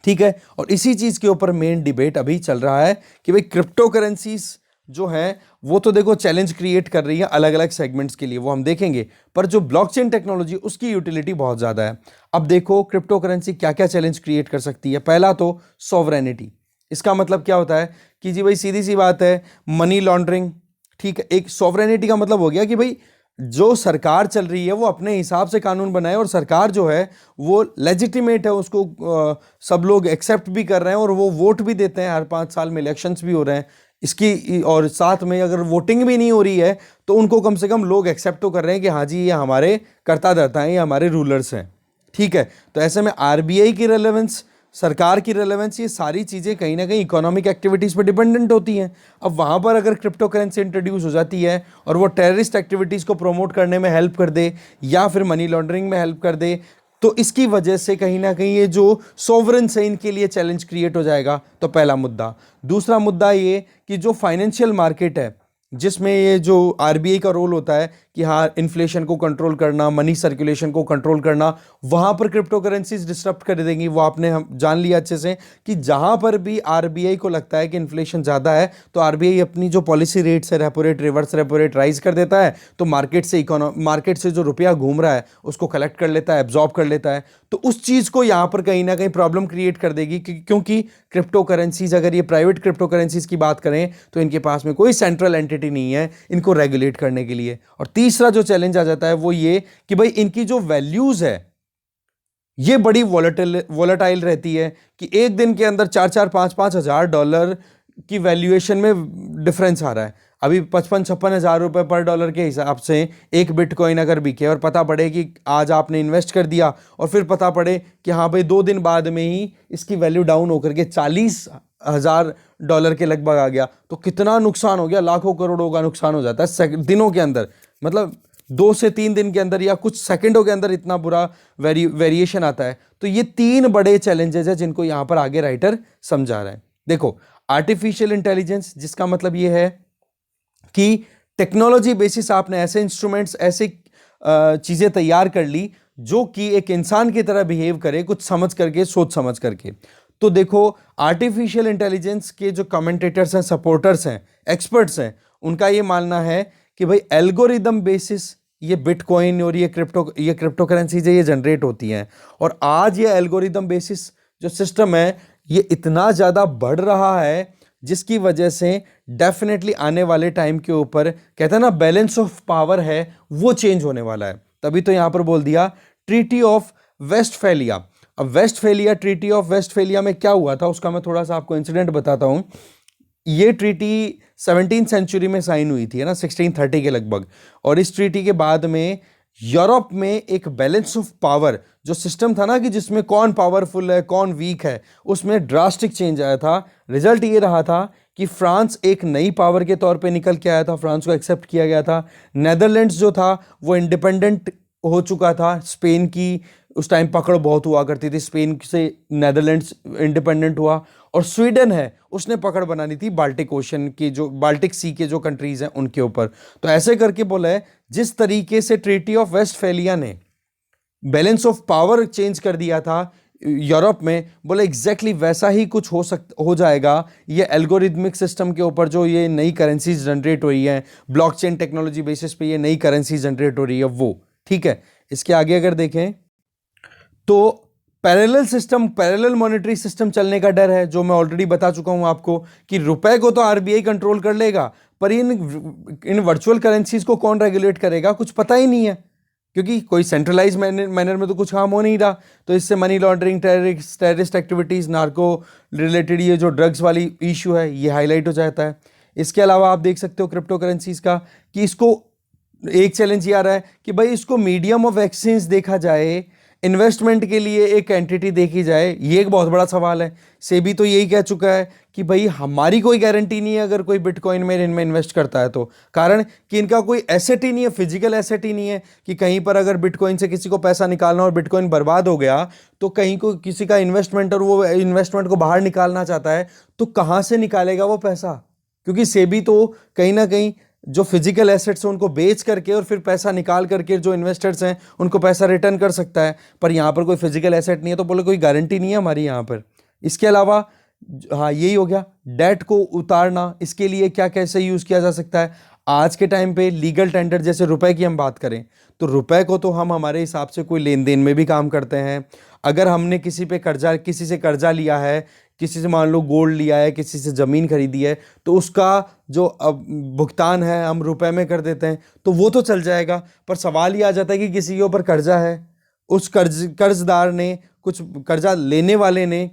ठीक है। और इसी चीज़ के ऊपर मेन डिबेट अभी चल रहा है कि भाई क्रिप्टो करेंसीज जो है वो तो देखो चैलेंज क्रिएट कर रही है अलग अलग सेगमेंट्स के लिए, वो हम देखेंगे, पर जो ब्लॉकचेन टेक्नोलॉजी उसकी यूटिलिटी बहुत ज़्यादा है। अब देखो क्रिप्टो करेंसी क्या क्या चैलेंज क्रिएट कर सकती है। पहला तो सॉवरेनिटी। इसका मतलब क्या होता है कि जी भाई सीधी सी बात है, मनी लॉन्ड्रिंग। ठीक है, एक सॉवरेनिटी का मतलब हो गया कि भाई जो सरकार चल रही है वो अपने हिसाब से कानून बनाए, और सरकार जो है वो लेजिटिमेट है, उसको सब लोग एक्सेप्ट भी कर रहे हैं और वो वोट भी देते हैं, हर 5 साल में इलेक्शंस भी हो रहे हैं इसकी, और साथ में अगर वोटिंग भी नहीं हो रही है तो उनको कम से कम लोग एक्सेप्ट तो कर रहे हैं कि हाँ जी ये हमारे कर्ता धर्ता हैं, ये हमारे रूलर्स हैं। ठीक है, तो ऐसे में आरबीआई की रेलेवेंस, सरकार की रेलेवेंस, ये सारी चीज़ें कहीं ना कहीं इकोनॉमिक एक्टिविटीज़ पर डिपेंडेंट होती हैं। अब वहाँ पर अगर क्रिप्टो करेंसी इंट्रोड्यूस हो जाती है और वो टेररिस्ट एक्टिविटीज़ को प्रमोट करने में हेल्प कर दे या फिर मनी लॉन्ड्रिंग में हेल्प कर दे, तो इसकी वजह से कहीं ना कहीं ये जो सॉवरेन्स है इनके लिए चैलेंज क्रिएट हो जाएगा। तो पहला मुद्दा। दूसरा मुद्दा ये कि जो फाइनेंशियल मार्केट है जिसमें ये जो आरबीआई का रोल होता है कि हाँ इन्फ्लेशन को कंट्रोल करना, मनी सर्कुलेशन को कंट्रोल करना, वहाँ पर क्रिप्टो करेंसीज डिस्टर्ब कर देंगी। वो आपने हम जान लिया अच्छे से कि जहाँ पर भी आरबीआई को लगता है कि इन्फ्लेशन ज़्यादा है तो आरबीआई अपनी जो पॉलिसी रेट्स है, repo rate, reverse repo rate rise कर देता है, तो मार्केट से जो रुपया घूम रहा है उसको कलेक्ट कर लेता है, एब्जॉर्ब कर लेता है। तो उस चीज़ को यहाँ पर कहीं ना कहीं प्रॉब्लम क्रिएट कर देगी क्योंकि क्रिप्टो करेंसीज, अगर ये प्राइवेट क्रिप्टो करेंसीज की बात करें तो इनके पास में कोई सेंट्रल एंटिटी नहीं है इनको रेगुलेट करने के लिए। और तीसरा जो चैलेंज आ जाता है वो ये कि भाई इनकी जो वैल्यूज है ये बड़ी वॉलेटाइल रहती है कि एक दिन के अंदर 4-4, 5-5 हज़ार डॉलर की वैल्यूएशन में डिफरेंस आ रहा है। अभी 55-56 हज़ार रुपए पर डॉलर के हिसाब से एक बिटकॉइन अगर बिके और पता पड़े कि आज आपने इन्वेस्ट कर दिया और फिर पता पड़े कि हाँ भाई 2 दिन बाद में ही इसकी वैल्यू डाउन होकर के 40,000 डॉलर के लगभग आ गया, तो कितना नुकसान हो गया, लाखों करोड़ों का नुकसान हो जाता है दिनों के अंदर, मतलब 2 से 3 दिन के अंदर या कुछ सेकंडों के अंदर इतना बुरा वेरिएशन आता है। तो ये 3 बड़े चैलेंजेस है जिनको यहां पर आगे राइटर समझा रहा है। देखो, आर्टिफिशियल इंटेलिजेंस, जिसका मतलब ये है कि टेक्नोलॉजी बेसिस आपने ऐसे इंस्ट्रूमेंट्स, ऐसे चीजें तैयार कर ली जो कि एक इंसान की तरह बिहेव करे, कुछ समझ करके, सोच समझ करके। तो देखो, आर्टिफिशियल इंटेलिजेंस के जो कमेंटेटर्स हैं, सपोर्टर्स हैं, एक्सपर्ट्स हैं, उनका ये मानना है कि भाई एल्गोरिदम बेसिस ये बिटकॉइन और ये क्रिप्टो करेंसीज ये जनरेट होती हैं, और आज ये एल्गोरिदम बेसिस जो सिस्टम है ये इतना ज़्यादा बढ़ रहा है जिसकी वजह से डेफिनेटली आने वाले टाइम के ऊपर, कहते हैं ना, बैलेंस ऑफ पावर है वो चेंज होने वाला है। तभी तो यहां पर बोल दिया ट्रीटी ऑफ वेस्टफेलिया। अब वेस्टफेलिया, ट्रीटी ऑफ वेस्टफेलिया में क्या हुआ था उसका मैं थोड़ा सा आपको इंसिडेंट बताता हूं। ये ट्रीटी 17th सेंचुरी में साइन हुई थी, है ना, 1630 के लगभग। और इस ट्रीटी के बाद में यूरोप में एक बैलेंस ऑफ पावर जो सिस्टम था ना, कि जिसमें कौन पावरफुल है कौन वीक है, उसमें ड्रास्टिक चेंज आया था। रिजल्ट ये रहा था कि फ्रांस एक नई पावर के तौर पे निकल के आया था, फ्रांस को एक्सेप्ट किया गया था। नेदरलैंड्स जो था वो इंडिपेंडेंट हो चुका था, स्पेन की उस टाइम पकड़ बहुत हुआ करती थी, स्पेन से नेदरलैंड्स इंडिपेंडेंट हुआ। और स्वीडन है, उसने पकड़ बनानी थी बाल्टिक ओशन की, जो बाल्टिक सी के जो कंट्रीज हैं उनके ऊपर। तो ऐसे करके बोला है, जिस तरीके से ट्रीटी ऑफ वेस्टफेलिया ने बैलेंस ऑफ पावर चेंज कर दिया था यूरोप में, बोले एग्जैक्टली वैसा ही कुछ हो जाएगा ये एल्गोरिथमिक सिस्टम के ऊपर, जो ये नई करेंसीज जनरेट हो रही है ब्लॉकचेन टेक्नोलॉजी बेसिस पे, ये नई करेंसीज जनरेट हो रही है वो। ठीक है, इसके आगे अगर देखें तो parallel system, parallel monetary system चलने का डर है, जो मैं ऑलरेडी बता चुका हूं आपको कि रुपए को तो आरबीआई कंट्रोल कर लेगा, पर इन वर्चुअल करेंसीज को कौन रेगुलेट करेगा कुछ पता ही नहीं है, क्योंकि कोई सेंट्रलाइज मैनर में तो कुछ काम हो नहीं रहा। तो इससे money laundering, terrorist activities, narco related ये जो ड्रग्स वाली इशू है ये हाईलाइट हो जाता है। इसके अलावा आप देख सकते हो क्रिप्टो करेंसीज का कि इसको एक चैलेंज ये आ रहा है कि भाई इसको मीडियम ऑफ एक्सचेंज देखा जाए, इन्वेस्टमेंट के लिए एक एंटिटी देखी जाए, ये एक बहुत बड़ा सवाल है। सेबी तो यही कह चुका है कि भाई हमारी कोई गारंटी नहीं है अगर कोई बिटकॉइन में इनमें इन्वेस्ट करता है तो, कारण कि इनका कोई एसेट ही नहीं है, फिजिकल एसेट ही नहीं है कि कहीं पर अगर बिटकॉइन से किसी को पैसा निकालना और बिटकॉइन बर्बाद हो गया तो कहीं को किसी का इन्वेस्टमेंट और वो इन्वेस्टमेंट को बाहर निकालना चाहता है तो कहाँ से निकालेगा वो पैसा, क्योंकि सेबी तो कहीं ना कहीं जो फिजिकल एसेट्स हैं उनको बेच करके और फिर पैसा निकाल करके जो इन्वेस्टर्स हैं उनको पैसा रिटर्न कर सकता है, पर यहाँ पर कोई फिजिकल एसेट नहीं है तो बोले कोई गारंटी नहीं है हमारी यहाँ पर। इसके अलावा हाँ, यही हो गया डेट को उतारना, इसके लिए क्या कैसे यूज़ किया जा सकता है। आज के टाइम पे लीगल टेंडर, जैसे रुपए की हम बात करें तो रुपए को तो हम हमारे हिसाब से कोई लेन देन में भी काम करते हैं। अगर हमने किसी से कर्जा लिया है, किसी से मान लो गोल्ड लिया है, किसी से ज़मीन खरीदी है, तो उसका जो अब भुगतान है हम रुपए में कर देते हैं, तो वो तो चल जाएगा। पर सवाल ये आ जाता है कि किसी के ऊपर कर्जा है, उस कर्जदार ने, कुछ कर्जा लेने वाले ने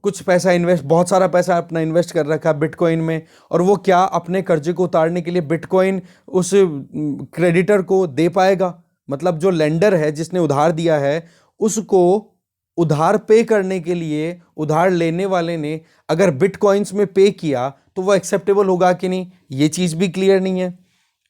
कुछ पैसा इन्वेस्ट, बहुत सारा पैसा अपना इन्वेस्ट कर रखा है बिटकॉइन में, और वो क्या अपने कर्जे को उतारने के लिए बिटकॉइन उस क्रेडिटर को दे पाएगा? मतलब जो लेंडर है, जिसने उधार दिया है, उसको उधार पे करने के लिए उधार लेने वाले ने अगर बिटकॉइंस में पे किया तो वो एक्सेप्टेबल होगा कि नहीं, ये चीज़ भी क्लियर नहीं है।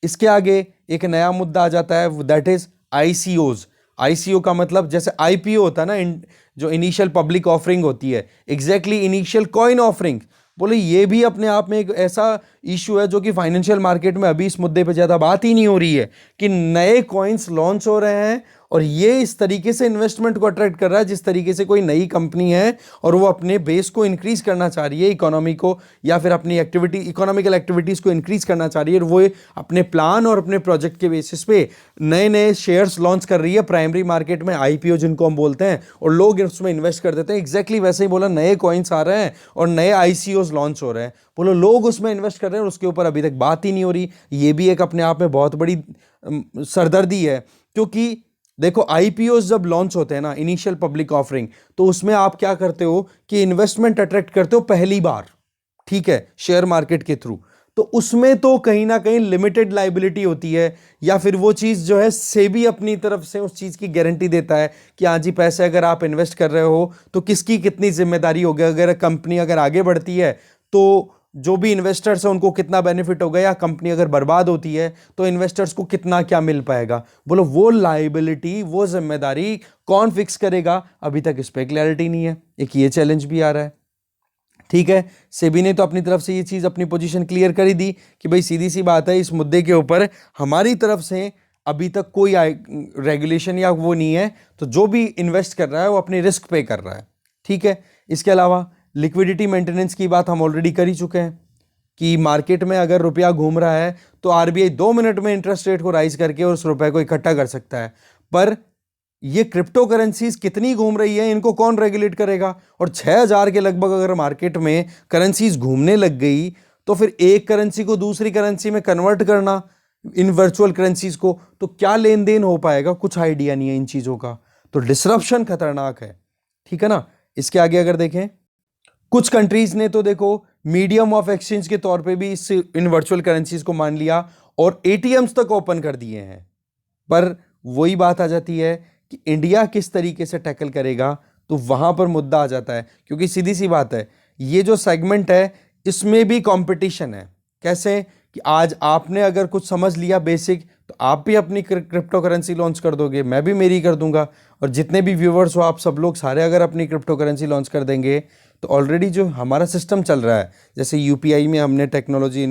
इसके आगे एक नया मुद्दा आ जाता है, दैट इज आईसीओज। आईसीओ का मतलब जैसे आईपीओ होता है ना, जो इनिशियल पब्लिक ऑफरिंग होती है, एग्जैक्टली इनिशियल कॉइन ऑफरिंग। बोले ये भी अपने आप में एक ऐसा इशू है जो कि फाइनेंशियल मार्केट में अभी इस मुद्दे पे ज़्यादा बात ही नहीं हो रही है, कि नए कॉइन्स लॉन्च हो रहे हैं और ये इस तरीके से इन्वेस्टमेंट को अट्रैक्ट कर रहा है जिस तरीके से कोई नई कंपनी है और वो अपने बेस को इंक्रीज करना चाह रही है, इकोनॉमी को, या फिर अपनी इकोनॉमिकल एक्टिविटीज़ को इंक्रीज करना चाह रही है, और वो अपने प्लान और अपने प्रोजेक्ट के बेसिस पे नए नए शेयर्स लॉन्च कर रही है प्राइमरी मार्केट में, आईपीओ जिनको हम बोलते हैं, और लोग उसमें इन्वेस्ट कर देते हैं। एग्जैक्टली वैसे ही बोला, नए कॉइन्स आ रहे हैं और नए आईसीओज लॉन्च हो रहे हैं, बोलो लोग उसमें इन्वेस्ट कर रहे हैं और उसके ऊपर अभी तक बात ही नहीं हो रही। ये भी एक अपने आप में बहुत बड़ी सरदर्दी है, क्योंकि देखो आईपीओ जब लॉन्च होते हैं ना, इनिशियल पब्लिक ऑफरिंग, तो उसमें आप क्या करते हो कि इन्वेस्टमेंट अट्रैक्ट करते हो पहली बार, ठीक है, शेयर मार्केट के थ्रू। तो उसमें तो कहीं ना कहीं लिमिटेड लाइबिलिटी होती है, या फिर वो चीज़ जो है सेबी अपनी तरफ से उस चीज़ की गारंटी देता है कि हाँ जी, पैसे अगर आप इन्वेस्ट कर रहे हो तो किसकी कितनी जिम्मेदारी होगी, अगर कंपनी अगर आगे बढ़ती है तो जो भी इन्वेस्टर्स हैं उनको कितना बेनिफिट होगा, या कंपनी अगर बर्बाद होती है तो इन्वेस्टर्स को कितना क्या मिल पाएगा। बोलो वो लाइबिलिटी, वो जिम्मेदारी कौन फिक्स करेगा? अभी तक इस पे क्लैरिटी नहीं है, एक ये चैलेंज भी आ रहा है। ठीक है, सेबी ने तो अपनी तरफ से ये चीज़, अपनी पोजीशन क्लियर कर ही दी कि भाई सीधी सी बात है, इस मुद्दे के ऊपर हमारी तरफ से अभी तक कोई रेगुलेशन या वो नहीं है, तो जो भी इन्वेस्ट कर रहा है वो अपनी रिस्क पे कर रहा है। ठीक है, इसके अलावा लिक्विडिटी मेंटेनेंस की बात हम ऑलरेडी कर ही चुके हैं कि मार्केट में अगर रुपया घूम रहा है तो आरबीआई 2 मिनट में इंटरेस्ट रेट को राइज करके उस रुपए को इकट्ठा कर सकता है। पर ये क्रिप्टो करेंसीज कितनी घूम रही है, इनको कौन रेगुलेट करेगा? और 6,000 के लगभग अगर मार्केट में करेंसीज घूमने लग गई तो फिर एक करेंसी को दूसरी करेंसी में कन्वर्ट करना, इन वर्चुअल करेंसीज को, तो क्या लेन देन हो पाएगा? कुछ आइडिया नहीं है इन चीज़ों का, तो डिसरप्शन खतरनाक है। ठीक है ना। इसके आगे अगर देखें, कुछ कंट्रीज ने तो देखो मीडियम ऑफ एक्सचेंज के तौर पे भी इन वर्चुअल करेंसीज को मान लिया और एटीएम्स तक ओपन कर दिए हैं। पर वही बात आ जाती है कि इंडिया किस तरीके से टैकल करेगा, तो वहां पर मुद्दा आ जाता है, क्योंकि सीधी सी बात है, ये जो सेगमेंट है इसमें भी कंपटीशन है। कैसे कि आज आपने अगर कुछ समझ लिया बेसिक, तो आप भी अपनी क्रिप्टो करेंसी लॉन्च कर दोगे, मैं भी मेरी कर दूंगा, और जितने भी व्यूवर्स हो आप सब लोग सारे अगर अपनी क्रिप्टो करेंसी लॉन्च कर देंगे, तो ऑलरेडी जो हमारा सिस्टम चल रहा है, जैसे यूपीआई में हमने टेक्नोलॉजी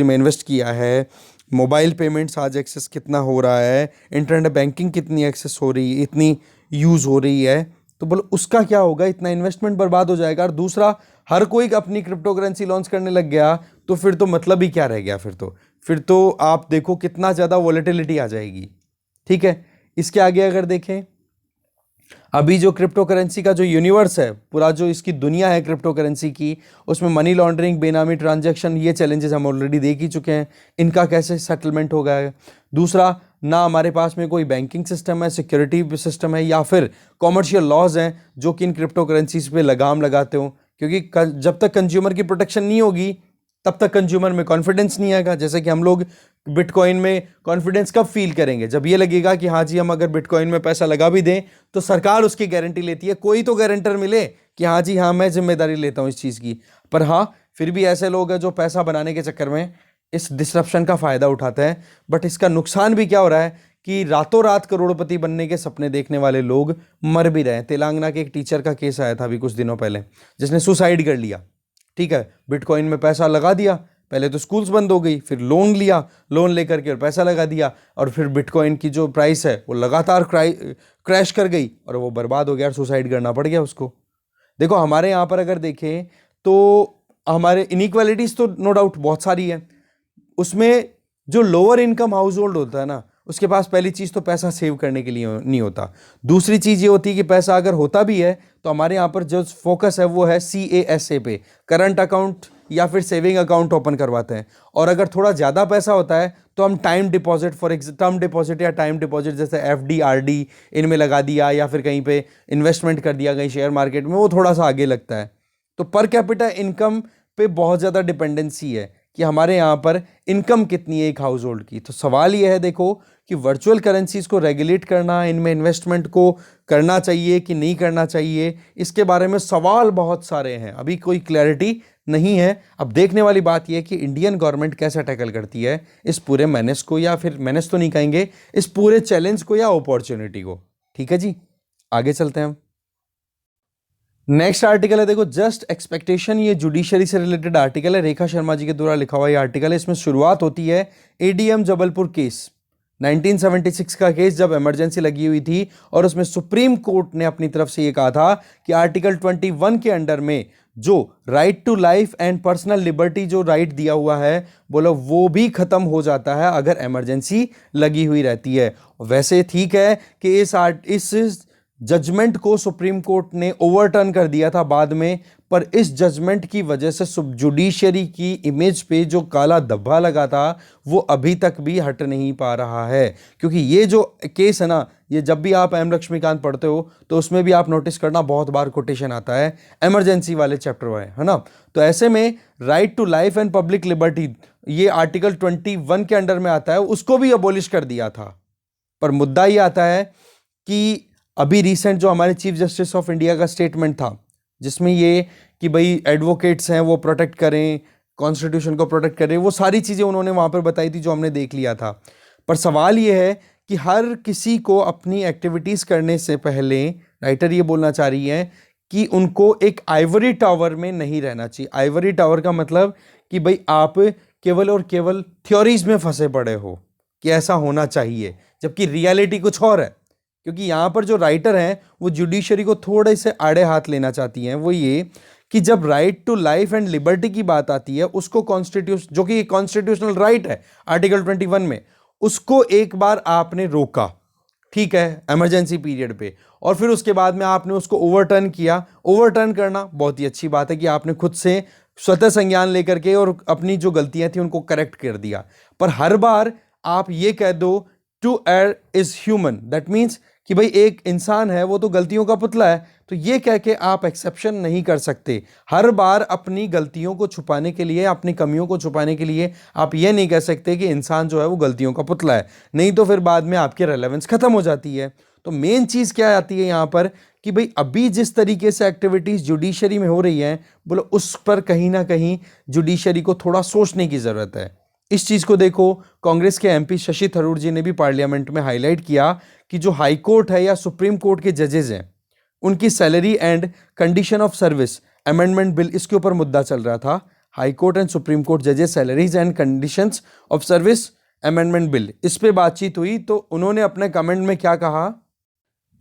में इन्वेस्ट किया है, मोबाइल पेमेंट्स आज एक्सेस कितना हो रहा है, इंटरनेट बैंकिंग कितनी एक्सेस हो रही है, इतनी यूज़ हो रही है, तो बोलो उसका क्या होगा? इतना इन्वेस्टमेंट बर्बाद हो जाएगा। और दूसरा, हर कोई अपनी क्रिप्टो करेंसी लॉन्च करने लग गया तो फिर तो मतलब ही क्या रह गया? फिर तो आप देखो कितना ज़्यादा वॉलेटिलिटी आ जाएगी। ठीक है, इसके आगे अगर देखें, अभी जो क्रिप्टो करेंसी का जो यूनिवर्स है, पूरा जो इसकी दुनिया है क्रिप्टो करेंसी की, उसमें मनी लॉन्ड्रिंग, बेनामी ट्रांजैक्शन, ये चैलेंजेस हम ऑलरेडी देख ही चुके हैं, इनका कैसे सेटलमेंट होगा है। दूसरा, ना हमारे पास में कोई बैंकिंग सिस्टम है, सिक्योरिटी सिस्टम है, या फिर कॉमर्शियल लॉज हैं जो कि इन क्रिप्टो करेंसीज पे लगाम लगाते हो, क्योंकि जब तक कंज्यूमर की प्रोटेक्शन नहीं होगी तब तक कंज्यूमर में कॉन्फिडेंस नहीं आएगा। जैसे कि हम लोग बिटकॉइन में कॉन्फिडेंस कब फील करेंगे? जब ये लगेगा कि हाँ जी, हम अगर बिटकॉइन में पैसा लगा भी दें तो सरकार उसकी गारंटी लेती है, कोई तो गारंटर मिले कि हाँ जी, हाँ मैं जिम्मेदारी लेता हूँ इस चीज़ की। पर हाँ, फिर भी ऐसे लोग हैं जो पैसा बनाने के चक्कर में इस डिसरप्शन का फ़ायदा उठाते हैं। बट इसका नुकसान भी क्या हो रहा है कि रातों रात करोड़पति बनने के सपने देखने वाले लोग मर भी रहे हैं। तेलंगाना के एक टीचर का केस आया था अभी कुछ दिनों पहले, जिसने सुसाइड कर लिया। ठीक है, बिटकॉइन में पैसा लगा दिया, पहले तो स्कूल्स बंद हो गई, फिर लोन लिया, लोन लेकर के और पैसा लगा दिया, और फिर बिटकॉइन की जो प्राइस है वो लगातार क्रैश कर गई और वो बर्बाद हो गया और सुसाइड करना पड़ गया उसको। देखो हमारे यहाँ पर अगर देखें तो हमारे इनइक्वालिटीज़ तो नो डाउट बहुत सारी है, उसमें जो लोअर इनकम हाउस होल्ड होता है ना, उसके पास पहली चीज तो पैसा सेव करने के लिए नहीं होता। दूसरी चीज ये होती है कि पैसा अगर होता भी है तो हमारे यहाँ पर जो फोकस है वो है CASA पे, करंट अकाउंट या फिर सेविंग अकाउंट ओपन करवाते हैं। और अगर थोड़ा ज्यादा पैसा होता है तो हम टाइम डिपॉजिट, टर्म डिपॉजिट या टाइम डिपॉजिट जैसे FD RD इनमें लगा दिया, या फिर कहीं पे इन्वेस्टमेंट कर दिया कहीं शेयर मार्केट में, वो थोड़ा सा आगे लगता है। तो पर कैपिटा इनकम पे बहुत ज़्यादा डिपेंडेंसी है कि हमारे यहाँ पर इनकम कितनी है एक हाउस होल्ड की। तो सवाल यह है देखो कि वर्चुअल करेंसीज को रेगुलेट करना, इनमें इन्वेस्टमेंट को करना चाहिए कि नहीं करना चाहिए, इसके बारे में सवाल बहुत सारे हैं, अभी कोई क्लैरिटी नहीं है। अब देखने वाली बात यह है कि इंडियन गवर्नमेंट कैसे टैकल करती है इस पूरे मैनेज को, या फिर मैनेज तो नहीं कहेंगे, इस पूरे चैलेंज को या अपॉर्चुनिटी को। ठीक है जी, आगे चलते हैं हम। नेक्स्ट आर्टिकल है देखो, जस्ट एक्सपेक्टेशन, ये जुडिशरी से रिलेटेड आर्टिकल है, रेखा शर्मा जी के द्वारा लिखा हुआ ये आर्टिकल है। इसमें शुरुआत होती है ADM जबलपुर केस, 1976 का केस, जब इमरजेंसी लगी हुई थी और उसमें सुप्रीम कोर्ट ने अपनी तरफ से ये कहा था कि आर्टिकल 21 के अंडर में जो right to life and personal liberty जो राइट दिया हुआ है, बोलो वो भी खत्म हो जाता है अगर इमरजेंसी लगी हुई रहती है। वैसे ठीक है कि इस जजमेंट को सुप्रीम कोर्ट ने ओवरटर्न कर दिया था बाद में, पर इस जजमेंट की वजह से जुडिशरी की इमेज पे जो काला धब्बा लगा था वो अभी तक भी हट नहीं पा रहा है। क्योंकि ये जो केस है ना, ये जब भी आप M लक्ष्मीकांत पढ़ते हो तो उसमें भी आप नोटिस करना बहुत बार कोटेशन आता है इमरजेंसी वाले चैप्टर में, है ना। तो ऐसे में right to life and public liberty, ये आर्टिकल 21 के अंडर में आता है, उसको भी अबोलिश कर दिया था। पर मुद्दा ये आता है कि अभी रिसेंट जो हमारे चीफ जस्टिस ऑफ इंडिया का स्टेटमेंट था, जिसमें ये कि भाई एडवोकेट्स हैं वो प्रोटेक्ट करें, कॉन्स्टिट्यूशन को प्रोटेक्ट करें, वो सारी चीज़ें उन्होंने वहाँ पर बताई थी जो हमने देख लिया था। पर सवाल ये है कि हर किसी को अपनी एक्टिविटीज़ करने से पहले, राइटर ये बोलना चाह रही है कि उनको एक आइवरी टावर में नहीं रहना चाहिए। आइवरी टावर का मतलब कि भाई आप केवल और केवल थ्योरीज में फंसे पड़े हो कि ऐसा होना चाहिए, जबकि रियलिटी कुछ और है। क्योंकि यहाँ पर जो राइटर हैं वो जुडिशरी को थोड़े से आड़े हाथ लेना चाहती हैं, वो ये कि जब right to life and liberty की बात आती है, उसको कॉन्स्टिट्यूशन, जो कि कॉन्स्टिट्यूशनल राइट है आर्टिकल 21 में, उसको एक बार आपने रोका, ठीक है, इमरजेंसी पीरियड पे, और फिर उसके बाद में आपने उसको ओवरटर्न किया। ओवरटर्न करना बहुत ही अच्छी बात है कि आपने खुद से स्वतः संज्ञान लेकर के और अपनी जो गलतियां थी उनको करेक्ट कर दिया। पर हर बार आप ये कह दो to err is human, that means कि भाई एक इंसान है वो तो गलतियों का पुतला है, तो ये कह के आप एक्सेप्शन नहीं कर सकते। हर बार अपनी गलतियों को छुपाने के लिए, अपनी कमियों को छुपाने के लिए आप ये नहीं कह सकते कि इंसान जो है वो गलतियों का पुतला है, नहीं तो फिर बाद में आपकी रेलेवेंस खत्म हो जाती है। तो मेन चीज़ क्या आती है यहाँ पर कि भाई अभी जिस तरीके से एक्टिविटीज़ जुडिशरी में हो रही हैं, बोलो उस पर कहीं ना कहीं जुडिशरी को थोड़ा सोचने की ज़रूरत है। इस चीज़ को देखो, कांग्रेस के MP शशि थरूर जी ने भी पार्लियामेंट में हाईलाइट किया कि जो हाई कोर्ट है या सुप्रीम कोर्ट के जजेस हैं, उनकी salary and condition of service amendment bill, इसके ऊपर मुद्दा चल रहा था। High court and supreme court जजेस salaries and conditions of service amendment bill, इस पे बातचीत हुई। तो उन्होंने अपने कमेंट में क्या कहा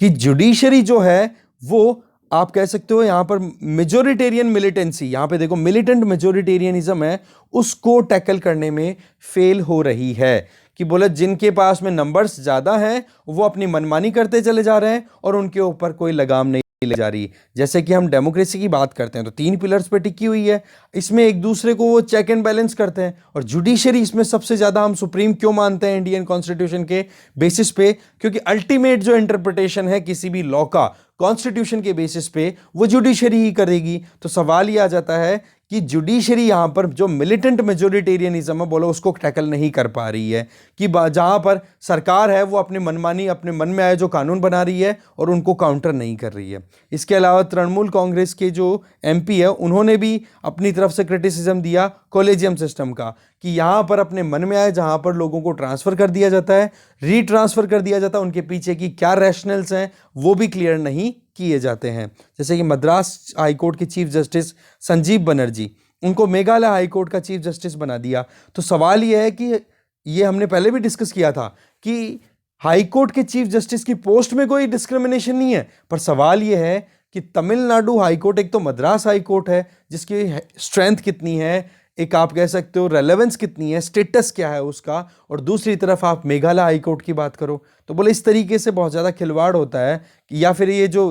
कि जुडिशरी जो है वो, आप कह सकते हो यहाँ पर मेजोरिटेरियन मिलिटेंसी, यहाँ पे देखो मिलिटेंट मेजोरिटेरियनिज्म है, उसको टैकल करने में फेल हो रही है। कि बोले जिनके पास में नंबर्स ज़्यादा हैं वो अपनी मनमानी करते चले जा रहे हैं और उनके ऊपर कोई लगाम नहीं ले जा रही। जैसे कि हम डेमोक्रेसी की बात करते हैं तो 3 पिलर्स पे टिकी हुई है, इसमें एक दूसरे को वो चेक एंड बैलेंस करते हैं। और जुडिशरी इसमें सबसे ज़्यादा हम सुप्रीम क्यों मानते हैं इंडियन कॉन्स्टिट्यूशन के बेसिस पे, क्योंकि अल्टीमेट जो इंटरप्रिटेशन है किसी भी लॉ का कॉन्स्टिट्यूशन के बेसिस पे वो जुडिशरी ही करेगी। तो सवाल ये आ जाता है कि जुडिशरी यहाँ पर जो मिलिटेंट मेजोरिटेरियनिज्म है बोलो उसको टैकल नहीं कर पा रही है, कि जहाँ पर सरकार है वो अपनी मनमानी, अपने मन में आए जो कानून बना रही है और उनको काउंटर नहीं कर रही है। इसके अलावा तृणमूल कांग्रेस के जो MP है उन्होंने भी अपनी तरफ से क्रिटिसिज्म दिया कॉलेजियम सिस्टम का, कि यहाँ पर अपने मन में आए जहाँ पर लोगों को ट्रांसफ़र कर दिया जाता है, रीट्रांसफ़र कर दिया जाता है, उनके पीछे की क्या रैशनल्स हैं वो भी क्लियर नहीं किए जाते हैं। जैसे कि मद्रास हाईकोर्ट के चीफ जस्टिस संजीव बनर्जी, उनको मेघालय हाईकोर्ट का चीफ जस्टिस बना दिया। तो सवाल ये है कि ये हमने पहले भी डिस्कस किया था कि हाईकोर्ट के चीफ जस्टिस की पोस्ट में कोई डिस्क्रिमिनेशन नहीं है, पर सवाल ये है कि तमिलनाडु हाईकोर्ट, एक तो मद्रास हाईकोर्ट है जिसकी स्ट्रेंथ कितनी है, एक आप कह सकते हो रेलेवेंस कितनी है, स्टेटस क्या है उसका, और दूसरी तरफ आप मेघालय हाई कोर्ट की बात करो तो बोले इस तरीके से बहुत ज़्यादा खिलवाड़ होता है या फिर ये जो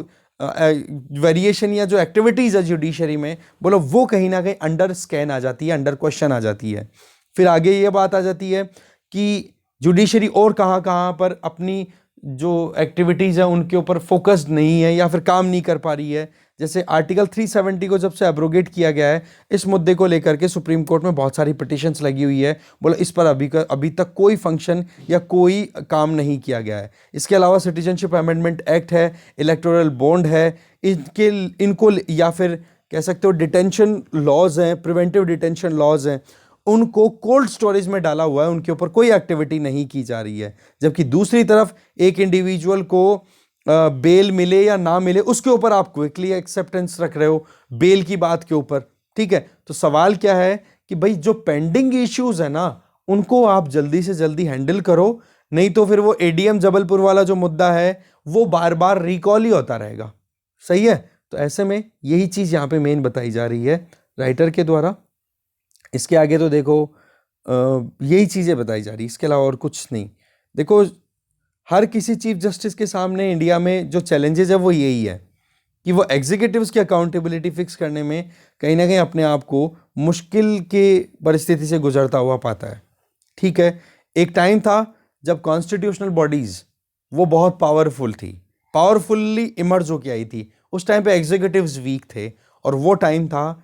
वेरिएशन या जो एक्टिविटीज़ है जुडिशरी में, बोलो वो कहीं ना कहीं अंडर स्कैन आ जाती है, अंडर क्वेश्चन आ जाती है। फिर आगे ये बात आ जाती है कि जुडिशरी और कहाँ कहाँ पर अपनी जो एक्टिविटीज़ है उनके ऊपर फोकस्ड नहीं है या फिर काम नहीं कर पा रही है। जैसे आर्टिकल 370 को जब से एब्रोगेट किया गया है, इस मुद्दे को लेकर के सुप्रीम कोर्ट में बहुत सारी पिटिशंस लगी हुई है, बोलो इस पर अभी तक कोई फंक्शन या कोई काम नहीं किया गया है। इसके अलावा सिटीजनशिप अमेंडमेंट एक्ट है, इलेक्टोरल बॉन्ड है, इनको या फिर कह सकते हो डिटेंशन लॉज हैं, प्रिवेंटिव डिटेंशन लॉज हैं, उनको कोल्ड स्टोरेज में डाला हुआ है, उनके ऊपर कोई एक्टिविटी नहीं की जा रही है। जबकि दूसरी तरफ एक इंडिविजुअल को बेल मिले या ना मिले उसके ऊपर आप क्विकली एक्सेप्टेंस रख रहे हो, बेल की बात के ऊपर। ठीक है, तो सवाल क्या है कि भाई जो पेंडिंग इश्यूज है ना उनको आप जल्दी से जल्दी हैंडल करो, नहीं तो फिर वो एडीएम जबलपुर वाला जो मुद्दा है वो बार बार रिकॉल ही होता रहेगा। सही है, तो ऐसे में यही चीज यहां पे मेन बताई जा रही है राइटर के द्वारा। इसके आगे तो देखो यही चीजें बताई जा रही है, इसके अलावा और कुछ नहीं। देखो हर किसी चीफ जस्टिस के सामने इंडिया में जो चैलेंजेस है वो यही है कि वो एग्जीक्यूटिव्स की अकाउंटेबिलिटी फिक्स करने में कहीं ना कहीं अपने आप को मुश्किल के परिस्थिति से गुजरता हुआ पाता है। ठीक है, एक टाइम था जब कॉन्स्टिट्यूशनल बॉडीज वो बहुत पावरफुल थी, पावरफुल्ली इमर्ज होके आई थी। उस टाइम पे एग्जीक्यूटिव्स वीक थे, और वो टाइम था,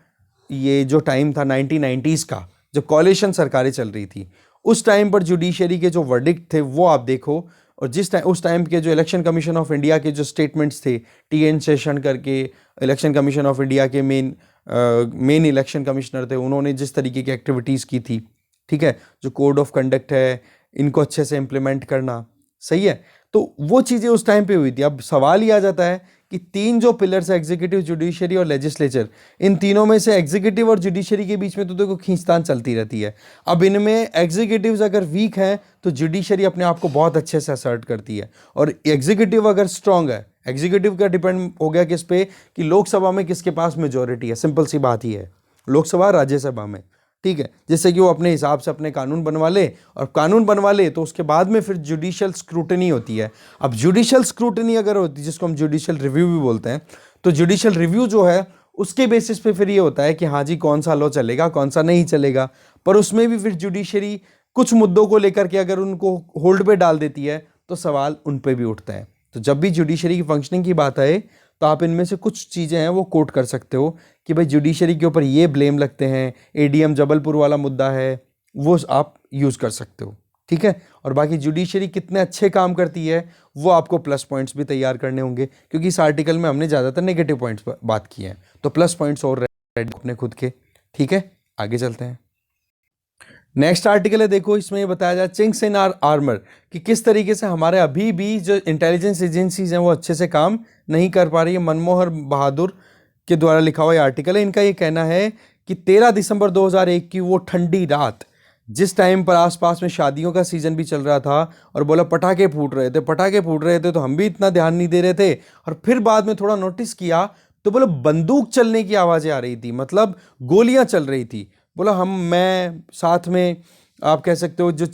ये जो टाइम था 1990s का, जो कॉलिशन सरकारें चल रही थी, उस टाइम पर जुडिशरी के जो वर्डिक्ट थे वो आप देखो। और जिस टाइम उस टाइम के जो इलेक्शन कमीशन ऑफ इंडिया के जो स्टेटमेंट्स थे, टीएन शेषन करके इलेक्शन कमीशन ऑफ इंडिया के मेन इलेक्शन कमिश्नर थे, उन्होंने जिस तरीके की एक्टिविटीज़ की थी, ठीक है, जो कोड ऑफ कंडक्ट है इनको अच्छे से इम्प्लीमेंट करना, सही है, तो वो चीज़ें उस टाइम पे हुई थी। अब सवाल ये आ जाता है कि तीन जो पिलर्स है, एग्जीक्यूटिव, जुडिशरी और लेजिस्लेचर, इन तीनों में से एग्जीक्यूटिव और जुडिशरी के बीच में तो देखो खींचतान चलती रहती है। अब इनमें एग्जीक्यूटिव्स अगर वीक हैं तो जुडिशरी अपने आप को बहुत अच्छे से असर्ट करती है, और एग्जीक्यूटिव अगर स्ट्रांग है, एग्जीक्यूटिव का डिपेंड हो गया किस पे कि लोकसभा में किसके पास मेजोरिटी है। सिंपल सी बात ही है, लोकसभा राज्यसभा में, ठीक है, जिससे कि वो अपने हिसाब से अपने कानून बनवा ले, और कानून बनवा ले तो उसके बाद में फिर जुडिशियल स्क्रूटनी होती है। अब जुडिशियल स्क्रूटनी अगर होती है, जिसको हम जुडिशियल रिव्यू भी बोलते हैं, तो जुडिशियल रिव्यू जो है उसके बेसिस पे फिर ये होता है कि हाँ जी कौन सा लॉ चलेगा कौन सा नहीं चलेगा। पर उसमें भी फिर जुडिशरी कुछ मुद्दों को लेकर के अगर उनको होल्ड पे डाल देती है तो सवाल उन पे भी उठता है। तो जब भी जुडिशरी की फंक्शनिंग की बात आए तो आप इनमें से कुछ चीज़ें हैं वो कोट कर सकते हो कि भाई जुडिशरी के ऊपर ये ब्लेम लगते हैं, एडीएम जबलपुर वाला मुद्दा है, वो आप यूज़ कर सकते हो। ठीक है, और बाकी जुडिशरी कितने अच्छे काम करती है वो आपको प्लस पॉइंट्स भी तैयार करने होंगे, क्योंकि इस आर्टिकल में हमने ज़्यादातर नेगेटिव पॉइंट्स पर बात की है, तो प्लस पॉइंट्स और अपने खुद के। ठीक है, आगे चलते हैं। नेक्स्ट आर्टिकल है, देखो इसमें ये बताया जाए चिंक्स इन आर आर्मर, कि किस तरीके से हमारे अभी भी जो इंटेलिजेंस एजेंसीज हैं वो अच्छे से काम नहीं कर पा रही है। मनमोहन बहादुर के द्वारा लिखा हुआ ये आर्टिकल है। इनका ये कहना है कि 13 दिसंबर 2001 की वो ठंडी रात, जिस टाइम पर आसपास में शादियों का सीजन भी चल रहा था, और बोला पटाखे फूट रहे थे तो हम भी इतना ध्यान नहीं दे रहे थे, और फिर बाद में थोड़ा नोटिस किया तो बोला बंदूक चलने की आवाज़ें आ रही थी, मतलब गोलियां चल रही थी। बोला मैं साथ में आप कह सकते हो जो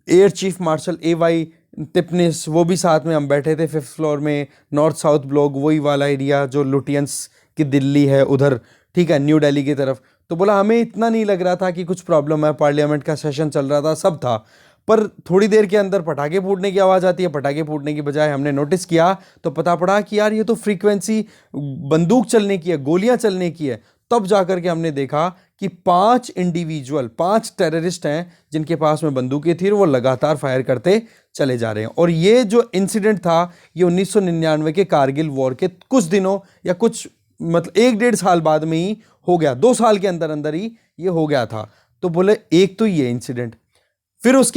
एयर चीफ मार्शल AY तिपनिस, वो भी साथ में हम बैठे थे 5th फ्लोर में, नॉर्थ साउथ ब्लॉक, वही वाला एरिया जो लुटियंस की दिल्ली है उधर, ठीक है, न्यू दिल्ली की तरफ। तो बोला हमें इतना नहीं लग रहा था कि कुछ प्रॉब्लम है, पार्लियामेंट का सेशन चल रहा था, सब था, पर थोड़ी देर के अंदर पटाखे फूटने की आवाज़ आती है। पटाखे फूटने की बजाय हमने नोटिस किया तो पता पड़ा कि यार ये तो फ्रीक्वेंसी बंदूक चलने की है, गोलियां चलने की है। तब जाकर के हमने देखा कि 5 टेररिस्ट हैं जिनके पास में बंदूकें थी, वो लगातार फायर करते चले जा रहे हैं। और ये जो इंसिडेंट था ये 1999 के कारगिल वॉर के कुछ दिनों या कुछ मतलब 1-1.5 साल बाद में ही हो गया, 2 साल के अंदर अंदर ही ये हो गया था। तो बोले एक तो ये इंसिडेंट, फिर उस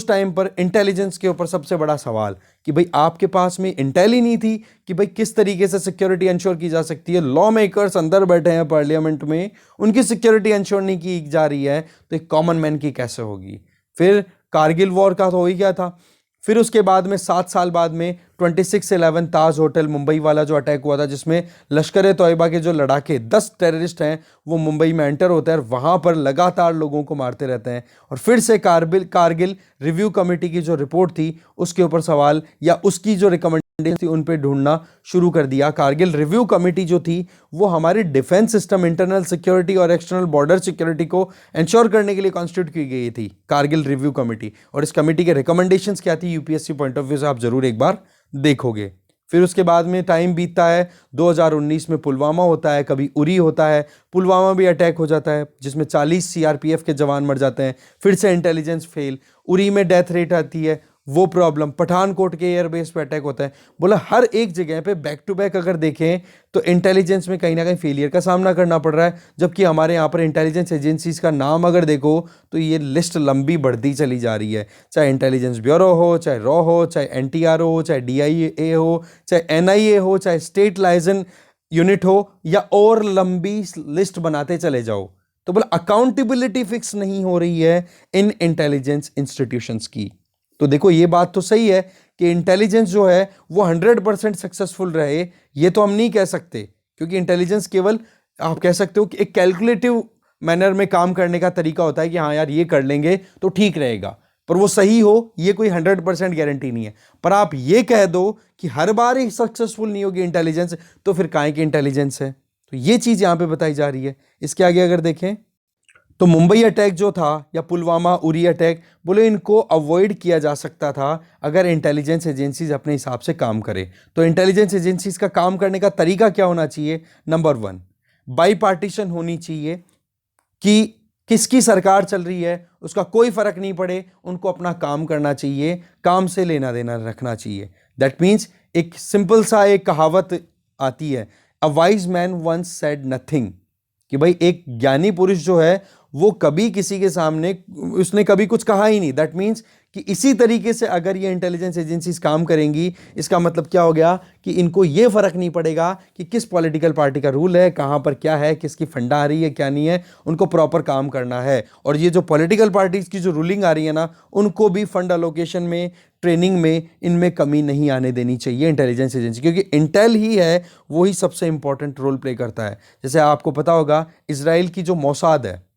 टाइम पर इंटेलिजेंस के ऊपर सबसे बड़ा सवाल कि भाई आपके पास में इंटेल ही नहीं थी कि भाई किस तरीके से सिक्योरिटी इंश्योर की जा सकती है। लॉ मेकर्स अंदर बैठे हैं पार्लियामेंट में, उनकी सिक्योरिटी इंश्योर नहीं की जा रही है, तो एक कॉमन मैन की कैसे होगी। फिर कारगिल वॉर का तो हो ही गया था, फिर उसके बाद में 7 साल बाद में 26/11 ताज होटल मुंबई वाला जो अटैक हुआ था, जिसमें लश्कर ए तोयबा के जो लड़ाके 10 टेररिस्ट हैं वो मुंबई में एंटर होते हैं और वहां पर लगातार लोगों को मारते रहते हैं। और फिर से कारगिल रिव्यू कमेटी की जो रिपोर्ट थी उसके ऊपर सवाल या उसकी जो रिकमेंडेशन थी उन पे ढूंढना शुरू कर दिया। कारगिल रिव्यू कमेटी जो थी वो हमारे डिफेंस सिस्टम, इंटरनल सिक्योरिटी और एक्सटर्नल बॉर्डर सिक्योरिटी को इंश्योर करने के लिए कॉन्स्टिट्यूट की गई थी, कारगिल रिव्यू कमेटी। और इस कमेटी के रिकमेंडेशंस क्या थी यूपीएससी पॉइंट ऑफ व्यू से आप जरूर एक बार देखोगे। फिर उसके बाद में टाइम बीतता है, 2019 में पुलवामा होता है, कभी उरी होता है, पुलवामा भी अटैक हो जाता है जिसमें 40 सीआरपीएफ के जवान मर जाते हैं। फिर से इंटेलिजेंस फेल, उरी में डेथ रेट आती है, वो प्रॉब्लम, पठानकोट के एयरबेस पे अटैक होता है। बोला हर एक जगह पे बैक टू बैक अगर देखें तो इंटेलिजेंस में कहीं ना कहीं फेलियर का सामना करना पड़ रहा है। जबकि हमारे यहाँ पर इंटेलिजेंस एजेंसीज का नाम अगर देखो तो ये लिस्ट लंबी बढ़ती चली जा रही है, चाहे इंटेलिजेंस ब्यूरो हो, चाहे रॉ हो, चाहे एनटीआर हो, चाहे डीआईए हो, चाहे एनआईए हो, चाहे स्टेट लाइजन यूनिट हो, या और लंबी लिस्ट बनाते चले जाओ। तो बोला अकाउंटेबिलिटी फिक्स नहीं हो रही है इन इंटेलिजेंस इंस्टीट्यूशंस की। तो देखो ये बात तो सही है कि इंटेलिजेंस जो है वो 100% सक्सेसफुल रहे, ये तो हम नहीं कह सकते, क्योंकि इंटेलिजेंस केवल आप कह सकते हो कि एक कैलकुलेटिव मैनर में काम करने का तरीका होता है कि हाँ यार ये कर लेंगे तो ठीक रहेगा, पर वो सही हो ये कोई 100% गारंटी नहीं है। पर आप ये कह दो कि हर बार ही सक्सेसफुल नहीं होगी इंटेलिजेंस, तो फिर काहे की इंटेलिजेंस है? तो ये चीज यहां पे बताई जा रही है। इसके आगे अगर देखें तो मुंबई अटैक जो था या पुलवामा उरी अटैक, बोले इनको अवॉइड किया जा सकता था अगर इंटेलिजेंस एजेंसीज अपने हिसाब से काम करें। तो इंटेलिजेंस एजेंसीज का काम करने का तरीका क्या होना चाहिए? नंबर 1, बाई पार्टीशन होनी चाहिए कि किसकी सरकार चल रही है उसका कोई फर्क नहीं पड़े, उनको अपना काम करना चाहिए, काम से लेना देना रखना चाहिए। दैट मीन्स एक सिंपल सा एक कहावत आती है, a wise man once said nothing, कि भाई एक ज्ञानी पुरुष जो है वो कभी किसी के सामने उसने कभी कुछ कहा ही नहीं। दैट मीन्स कि इसी तरीके से अगर ये इंटेलिजेंस एजेंसीज काम करेंगी, इसका मतलब क्या हो गया कि इनको ये फर्क नहीं पड़ेगा कि किस पॉलिटिकल पार्टी का रूल है, कहां पर क्या है, किसकी फंडा आ रही है, क्या नहीं है, उनको प्रॉपर काम करना है। और ये जो पॉलिटिकल पार्टीज की जो रूलिंग आ रही है ना, उनको भी फंड अलोकेशन में, ट्रेनिंग में, इनमें कमी नहीं आने देनी चाहिए इंटेलिजेंस एजेंसी, क्योंकि इंटेल ही है वही सबसे इंपॉर्टेंट रोल प्ले करता है। जैसे आपको पता होगा इजराइल की जो मोसाद है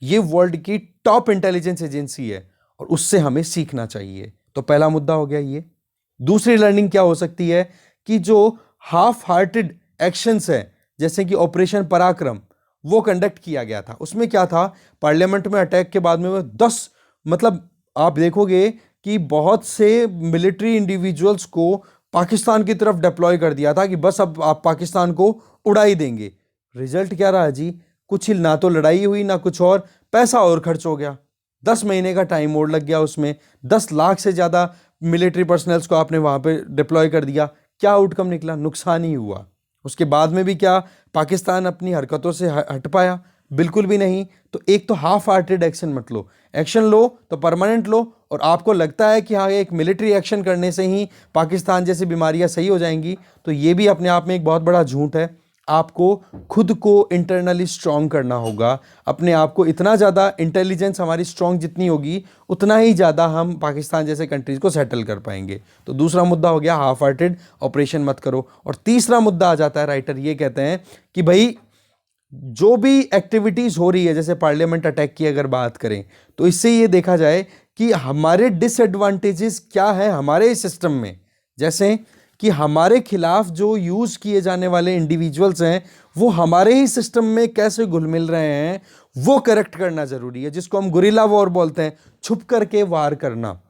ये वर्ल्ड की टॉप इंटेलिजेंस एजेंसी है और उससे हमें सीखना चाहिए। तो पहला मुद्दा हो गया ये। दूसरी लर्निंग क्या हो सकती है कि जो हाफ हार्टेड एक्शंस है जैसे कि ऑपरेशन पराक्रम वो कंडक्ट किया गया था, उसमें क्या था, पार्लियामेंट में अटैक के बाद में वो 10 मतलब आप देखोगे कि बहुत से मिलिट्री इंडिविजुअल्स को पाकिस्तान की तरफ डिप्लॉय कर दिया था कि बस अब आप पाकिस्तान को उड़ा ही देंगे। रिजल्ट क्या रहा जी? कुछ ही ना तो लड़ाई हुई ना कुछ और, पैसा और खर्च हो गया, 10 महीने का टाइम और लग गया उसमें, 10 लाख से ज़्यादा मिलिट्री पर्सनल्स को आपने वहाँ पे डिप्लॉय कर दिया। क्या आउटकम निकला? नुकसान ही हुआ। उसके बाद में भी क्या पाकिस्तान अपनी हरकतों से हट पाया? बिल्कुल भी नहीं। तो एक तो हाफ हार्टेड एक्शन मत लो, एक्शन लो तो परमानेंट लो। और आपको लगता है कि हाँ एक मिलिट्री एक्शन करने से ही पाकिस्तान जैसी बीमारियां सही हो जाएंगी, तो ये भी अपने आप में एक बहुत बड़ा झूठ है। आपको खुद को इंटरनली स्ट्रांग करना होगा, अपने आप को इतना ज़्यादा, इंटेलिजेंस हमारी स्ट्रांग जितनी होगी उतना ही ज़्यादा हम पाकिस्तान जैसे कंट्रीज को सेटल कर पाएंगे। तो दूसरा मुद्दा हो गया हाफ हार्टेड ऑपरेशन मत करो। और तीसरा मुद्दा आ जाता है, राइटर ये कहते हैं कि भाई जो भी एक्टिविटीज़ हो रही है, जैसे पार्लियामेंट अटैक की अगर बात करें तो इससे ये देखा जाए कि हमारे डिसएडवांटेजेस क्या है हमारे सिस्टम में। जैसे कि हमारे खिलाफ जो यूज किए जाने वाले इंडिविजुअल्स हैं वो हमारे ही सिस्टम में कैसे घुल मिल रहे हैं वो करेक्ट करना जरूरी है, जिसको हम गुरिल्ला वॉर बोलते हैं, छुप करके वार करना।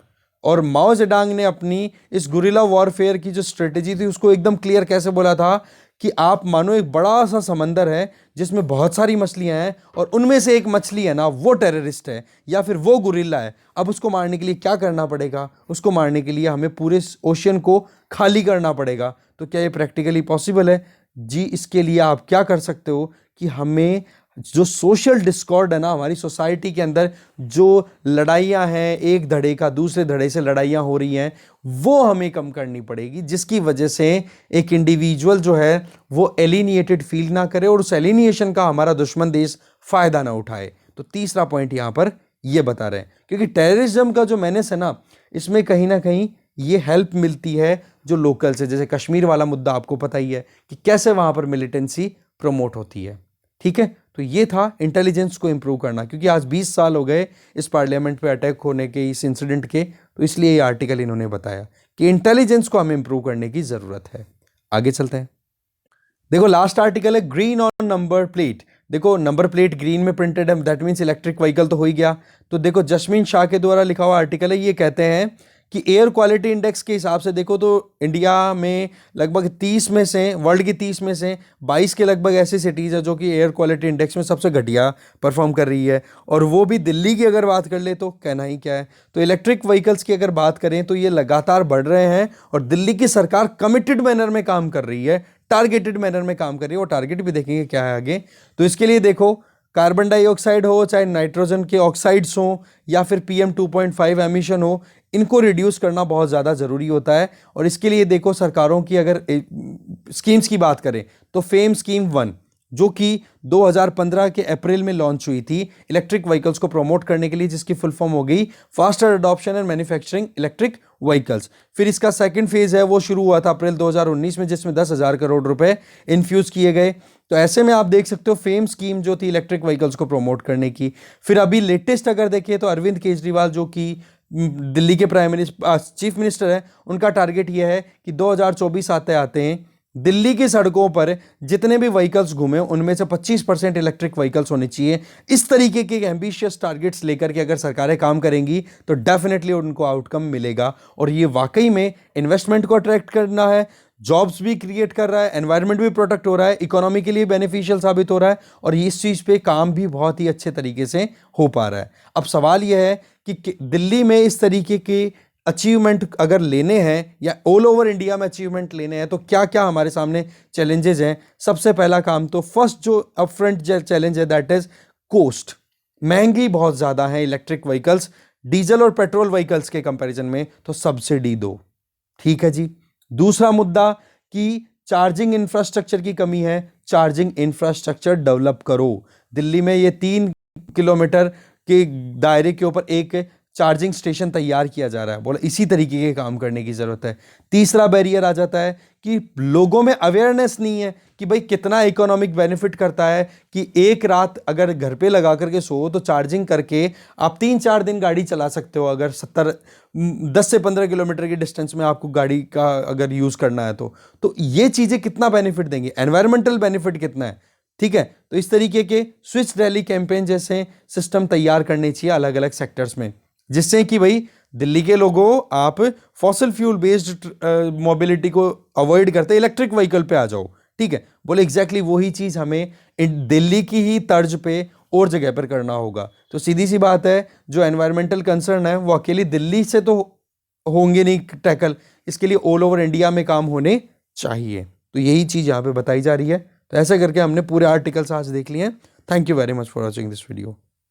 और माओ जेडांग ने अपनी इस गुरिल्ला वॉरफेयर की जो स्ट्रेटेजी थी उसको एकदम क्लियर कैसे बोला था कि आप मानो एक बड़ा सा समंदर है जिसमें बहुत सारी मछलियां हैं और उनमें से एक मछली है ना वो टेररिस्ट है या फिर वो गुरिल्ला है। अब उसको मारने के लिए क्या करना पड़ेगा? उसको मारने के लिए हमें पूरे ओशियन को खाली करना पड़ेगा। तो क्या ये प्रैक्टिकली पॉसिबल है? जी, इसके लिए आप क्या कर सकते हो कि हमें जो सोशल डिस्कॉर्ड है ना हमारी सोसाइटी के अंदर, जो लड़ाइयाँ हैं, एक धड़े का दूसरे धड़े से लड़ाइयाँ हो रही हैं, वो हमें कम करनी पड़ेगी, जिसकी वजह से एक इंडिविजुअल जो है वो एलिनिएटेड फील ना करे और उस एलिनिएशन का हमारा दुश्मन देश फायदा ना उठाए। तो तीसरा पॉइंट यहाँ पर ये बता रहे हैं, क्योंकि टेररिज्म का जो मैनेस है ना, इसमें कहीं ना कहीं ये हेल्प मिलती है जो लोकल से, जैसे कश्मीर वाला मुद्दा आपको पता ही है कि कैसे वहाँ पर मिलिटेंसी प्रमोट होती है। ठीक है, तो ये था इंटेलिजेंस को इंप्रूव करना, क्योंकि आज 20 साल हो गए इस पार्लियामेंट पे अटैक होने के, इस इंसिडेंट के, तो इसलिए ये आर्टिकल इन्होंने बताया कि इंटेलिजेंस को हमें इंप्रूव करने की ज़रूरत है। आगे चलते हैं। देखो लास्ट आर्टिकल है ग्रीन ऑन नंबर प्लेट। देखो नंबर प्लेट ग्रीन में प्रिंटेड है, दैट मीन्स इलेक्ट्रिक व्हीकल तो हो ही गया। तो देखो जस्मीन शाह के द्वारा लिखा हुआ आर्टिकल है, ये कहते हैं कि एयर क्वालिटी इंडेक्स के हिसाब से देखो तो इंडिया में लगभग 30 में से, वर्ल्ड की 30 में से 22 के लगभग ऐसी सिटीज़ है जो कि एयर क्वालिटी इंडेक्स में सबसे घटिया परफॉर्म कर रही है, और वो भी दिल्ली की अगर बात कर ले तो कहना ही क्या है। तो इलेक्ट्रिक व्हीकल्स की अगर बात करें तो ये लगातार बढ़ रहे हैं, और दिल्ली की सरकार कमिटेड मैनर में काम कर रही है, टारगेटेड मैनर में काम कर रही है, और टारगेट भी देखेंगे क्या है आगे। तो इसके लिए देखो कार्बन डाइऑक्साइड हो, चाहे नाइट्रोजन के ऑक्साइड्स हो, या फिर PM 2.5 एमिशन हो, इनको रिड्यूस करना बहुत ज़्यादा ज़रूरी होता है। और इसके लिए देखो सरकारों की अगर स्कीम्स की बात करें तो फेम स्कीम 1 जो कि 2015 के अप्रैल में लॉन्च हुई थी इलेक्ट्रिक व्हीकल्स को प्रमोट करने के लिए, जिसकी फुल फॉर्म हो गई faster adoption and manufacturing electric vehicles. फिर इसका सेकंड फेज है वो शुरू हुआ था अप्रैल 2019 में, जिसमें 10,000 करोड़ रुपए इन्फ्यूज किए गए। तो ऐसे में आप देख सकते हो फेम स्कीम जो थी इलेक्ट्रिक व्हीकल्स को प्रमोट करने की। फिर अभी लेटेस्ट अगर देखें तो अरविंद केजरीवाल जो कि दिल्ली के चीफ मिनिस्टर है, उनका टारगेट यह है कि 2024 आते आते हैं दिल्ली की सड़कों पर जितने भी व्हीकल्स घूमे उनमें से 25% इलेक्ट्रिक व्हीकल्स होने चाहिए। इस तरीके के एम्बिशियस टारगेट्स लेकर के अगर सरकारें काम करेंगी तो डेफिनेटली उनको आउटकम मिलेगा, और ये वाकई में इन्वेस्टमेंट को अट्रैक्ट करना है, जॉब्स भी क्रिएट कर रहा है, एनवायरनमेंट भी प्रोटेक्ट हो रहा है, इकोनॉमी के लिए बेनिफिशियल साबित हो रहा है, और इस चीज़ पे काम भी बहुत ही अच्छे तरीके से हो पा रहा है। अब सवाल यह है कि दिल्ली में इस तरीके के अचीवमेंट अगर लेने हैं या ऑल ओवर इंडिया में अचीवमेंट लेने हैं तो क्या क्या हमारे सामने चैलेंजेस हैं। सबसे पहला काम तो फर्स्ट जो अपफ्रंट चैलेंज है दैट इज कोस्ट। महंगी बहुत ज़्यादा है इलेक्ट्रिक व्हीकल्स डीजल और पेट्रोल व्हीकल्स के कंपैरिजन में, तो सब्सिडी दो। ठीक है जी। दूसरा मुद्दा कि चार्जिंग इंफ्रास्ट्रक्चर की कमी है, चार्जिंग इंफ्रास्ट्रक्चर डेवलप करो। दिल्ली में ये 3 किलोमीटर के दायरे के ऊपर एक चार्जिंग स्टेशन तैयार किया जा रहा है, बोला इसी तरीके के काम करने की जरूरत है। तीसरा बैरियर आ जाता है कि लोगों में अवेयरनेस नहीं है कि भाई कितना इकोनॉमिक बेनिफिट करता है कि एक रात अगर घर पे लगा करके सो तो चार्जिंग करके आप 3-4 दिन गाड़ी चला सकते हो, अगर 10 से 15 किलोमीटर की डिस्टेंस में आपको गाड़ी का अगर यूज करना है तो ये चीजें कितना बेनिफिट देंगी, एनवायरमेंटल बेनिफिट कितना है। ठीक है, तो इस तरीके के स्विच रैली कैंपेन जैसे सिस्टम तैयार करने चाहिए अलग अलग सेक्टर्स में, जिससे कि भाई दिल्ली के लोगों आप फॉसिल फ्यूल बेस्ड मोबिलिटी को अवॉइड करते इलेक्ट्रिक व्हीकल पे आ जाओ। ठीक है, बोले एग्जैक्टली वही चीज हमें दिल्ली की ही तर्ज पे और जगह पर करना होगा। तो सीधी सी बात है, जो एनवायरमेंटल कंसर्न है वो अकेली दिल्ली से तो होंगे नहीं टैकल, इसके लिए ऑल ओवर इंडिया में काम होने चाहिए। तो यही चीज यहाँ पे बताई जा रही है। तो ऐसे करके हमने पूरे आर्टिकल्स आज देख लिए हैं। Thank you very much for watching this video.